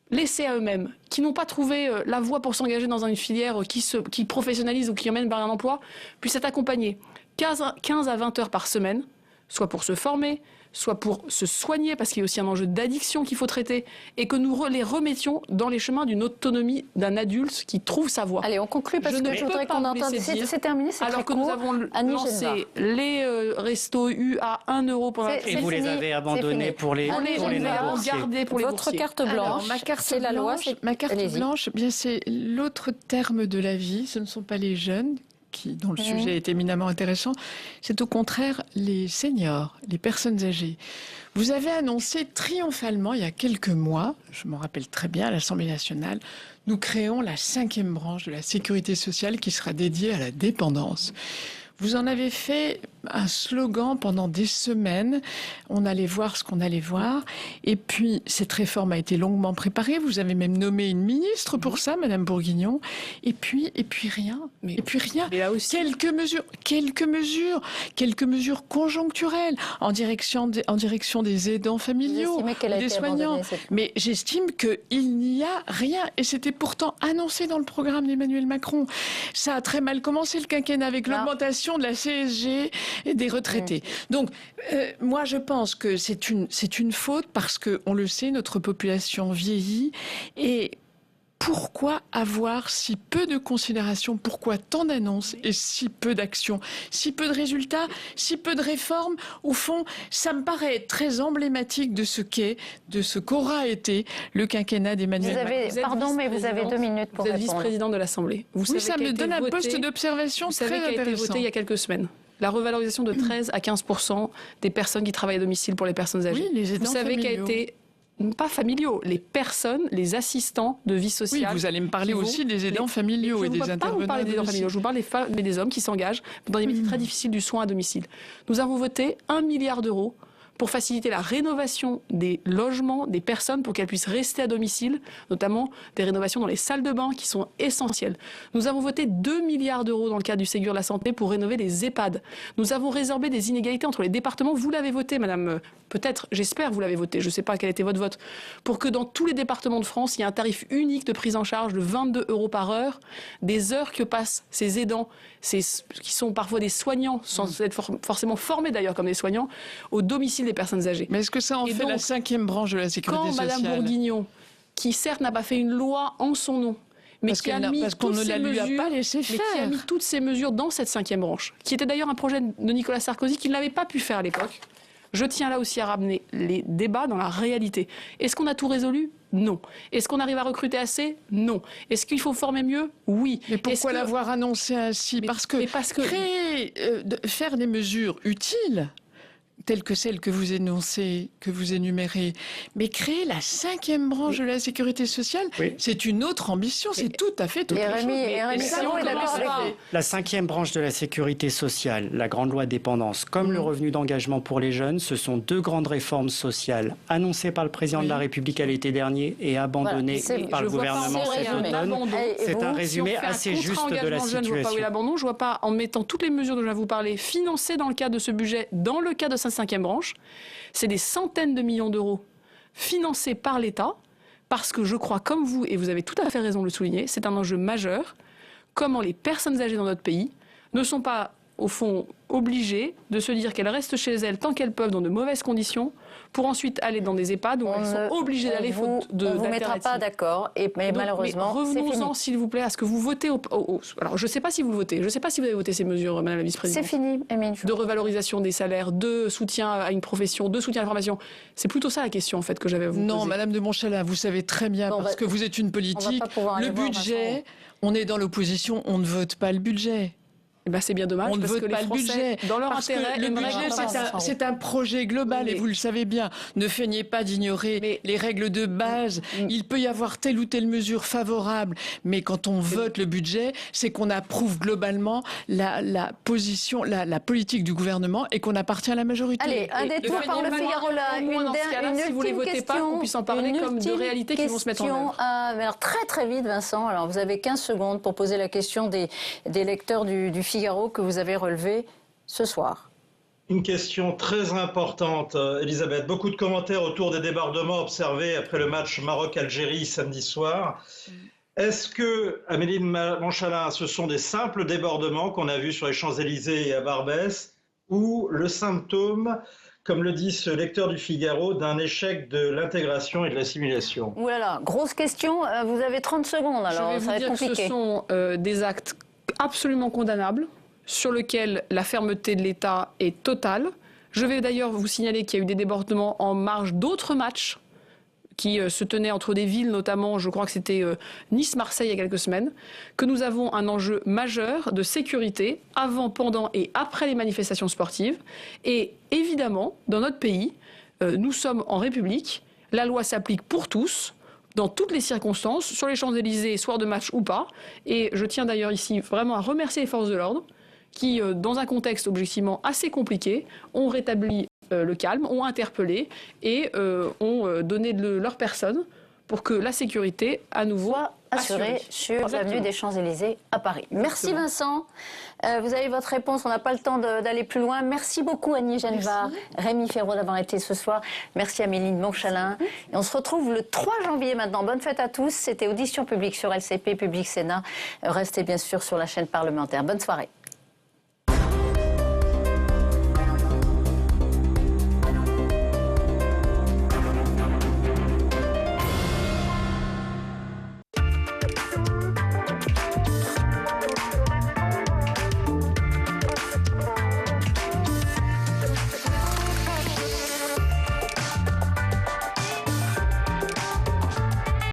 laissés à eux-mêmes, qui n'ont pas trouvé la voie pour s'engager dans une filière qui professionnalise ou qui emmène vers un emploi, puissent être accompagnés 15 à 20 heures par semaine, soit pour se former, soit pour se soigner, parce qu'il y a aussi un enjeu d'addiction qu'il faut traiter, et que nous les remettions dans les chemins d'une autonomie d'un adulte qui trouve sa voie. Allez, on conclut parce que je voudrais qu'on entende. C'est terminé, c'est alors très que court. nous avons lancé les restos U à 1 € pour la et vous les avez abandonnés pour les non-boursiers. Votre carte blanche, ma carte c'est la loi. Ma carte blanche, bien c'est l'autre terme de la vie. Ce ne sont pas les jeunes dont le sujet est éminemment intéressant, c'est au contraire les seniors, les personnes âgées. Vous avez annoncé triomphalement il y a quelques mois, je m'en rappelle très bien, à l'Assemblée nationale, nous créons la 5e branche de la sécurité sociale qui sera dédiée à la dépendance. Vous en avez fait un slogan pendant des semaines. On allait voir ce qu'on allait voir. Et puis, cette réforme a été longuement préparée. Vous avez même nommé une ministre pour ça, Madame Bourguignon. Et puis rien. Et puis rien. Mais là aussi. Quelques mesures conjoncturelles en direction des aidants familiaux, des soignants. Mais j'estime qu'il n'y a rien. Et c'était pourtant annoncé dans le programme d'Emmanuel Macron. Ça a très mal commencé le quinquennat avec l'augmentation de la CSG et des retraités. Donc, moi, je pense que c'est une faute parce que, on le sait, notre population vieillit et pourquoi avoir si peu de considération, pourquoi tant d'annonces et si peu d'actions, si peu de résultats, si peu de réformes? Au fond, ça me paraît très emblématique de ce qu'aura été le quinquennat d'Emmanuel Macron. Pardon, mais vous avez 2 minutes pour répondre. Vous êtes vice-président de l'Assemblée. Oui, ça me donne un poste d'observation très intéressant. Vous savez qu'a été voté il y a quelques semaines la revalorisation de 13 à 15% des personnes qui travaillent à domicile pour les personnes âgées. Oui, les aidants familiaux. Vous savez qu'a été... Pas familiaux, les personnes, les assistants de vie sociale. Oui, vous allez me parler aussi des aidants familiaux et des intervenants. Je ne vous parle pas des aidants familiaux, je vous parle des femmes et des hommes qui s'engagent dans des métiers très difficiles du soin à domicile. Nous avons voté 1 milliard d'euros pour faciliter la rénovation des logements des personnes pour qu'elles puissent rester à domicile, notamment des rénovations dans les salles de bain qui sont essentielles. Nous avons voté 2 milliards d'euros dans le cadre du Ségur de la Santé pour rénover les EHPAD. Nous avons résorbé des inégalités entre les départements. Vous l'avez voté, madame, peut-être, j'espère vous l'avez voté, je ne sais pas quel était votre vote, pour que dans tous les départements de France, il y ait un tarif unique de prise en charge de 22 € par heure, des heures que passent ces aidants, qui sont parfois des soignants, sans être forcément formés d'ailleurs comme des soignants, au domicile des personnes âgées. Mais est-ce que ça en fait la 5e branche de la sécurité sociale? Quand Madame Bourguignon, qui certes n'a pas fait une loi en son nom, mais qui a mis toutes ces mesures dans cette 5e branche, qui était d'ailleurs un projet de Nicolas Sarkozy qui ne l'avait pas pu faire à l'époque, je tiens là aussi à ramener les débats dans la réalité. Est-ce qu'on a tout résolu? Non. Est-ce qu'on arrive à recruter assez? Non. Est-ce qu'il faut former mieux? Oui. Mais pourquoi l'avoir annoncé ainsi? Parce que faire des mesures utiles, telles que celles que vous énoncez, que vous énumérez, mais créer la 5e branche de la sécurité sociale, c'est une autre ambition, c'est tout à fait autre chose. La 5e branche de la sécurité sociale, la grande loi dépendance, comme le revenu d'engagement pour les jeunes, ce sont 2 grandes réformes sociales annoncées par le président de la République à l'été dernier et abandonnées par le gouvernement cet automne. C'est un résumé assez juste de la situation. Je ne vois pas où est l'abandon, je ne vois pas, en mettant toutes les mesures dont je vais vous parler, financées dans le cadre de ce budget, dans le cadre de sa 5e branche, c'est des centaines de millions d'euros financés par l'État, parce que je crois, comme vous, et vous avez tout à fait raison de le souligner, c'est un enjeu majeur, comment les personnes âgées dans notre pays ne sont pas, au fond, obligées de se dire qu'elles restent chez elles tant qu'elles peuvent dans de mauvaises conditions, pour ensuite aller dans des EHPAD où elles sont obligées d'aller faute de on ne vous mettra pas d'accord, mais malheureusement, revenons-en, s'il vous plaît, à ce que vous votez. Alors, je ne sais pas si vous le votez. Je ne sais pas si vous avez voté ces mesures, Madame la Vice-présidente. C'est fini, Émile. De revalorisation des salaires, de soutien à une profession, de soutien à la formation. C'est plutôt ça la question, en fait, que j'avais à vous poser. Non, Madame de Montchalin, vous savez très bien, parce que vous êtes une politique, le budget, on est dans l'opposition, on ne vote pas le budget. Eh ben c'est bien dommage. On ne vote pas le budget. Dans leur intérêt, le budget, c'est un projet global, et vous le savez bien. Ne feignez pas d'ignorer les règles de base. Il peut y avoir telle ou telle mesure favorable, mais quand on vote le budget, c'est qu'on approuve globalement la position, la politique du gouvernement et qu'on appartient à la majorité. Allez, un détour par le Figaro là. Si vous ne les votez pas, qu'on puisse en parler comme de réalités qui vont se mettre en œuvre. Alors très vite, Vincent. Alors vous avez 15 secondes pour poser la question des lecteurs du Figaro que vous avez relevé ce soir. Une question très importante, Elisabeth. Beaucoup de commentaires autour des débordements observés après le match Maroc-Algérie samedi soir. Est-ce que, Amélie de Montchalin, ce sont des simples débordements qu'on a vus sur les Champs-Élysées et à Barbès, ou le symptôme, comme le dit ce lecteur du Figaro, d'un échec de l'intégration et de l'assimilation? Ouh là là, grosse question. Vous avez 30 secondes, alors ça va être compliqué. Ce sont des actes absolument condamnable, sur lequel la fermeté de l'État est totale. Je vais d'ailleurs vous signaler qu'il y a eu des débordements en marge d'autres matchs qui se tenaient entre des villes, notamment, je crois que c'était Nice-Marseille il y a quelques semaines, que nous avons un enjeu majeur de sécurité avant, pendant et après les manifestations sportives. Et évidemment, dans notre pays, nous sommes en République, la loi s'applique pour tous, dans toutes les circonstances, sur les Champs-Élysées, soir de match ou pas. Et je tiens d'ailleurs ici vraiment à remercier les forces de l'ordre qui, dans un contexte objectivement assez compliqué, ont rétabli le calme, ont interpellé et ont donné de leur personne pour que la sécurité, à nouveau, soit assurée sur l'avenue des Champs-Élysées à Paris. Merci Vincent. Vous avez votre réponse, on n'a pas le temps d'aller plus loin. Merci beaucoup Annie Genevard, Rémi Ferraud d'avoir été ce soir. Merci Amélie de Montchalin. Et on se retrouve le 3 janvier maintenant. Bonne fête à tous. C'était Audition publique sur LCP, Public Sénat. Restez bien sûr sur la chaîne parlementaire. Bonne soirée.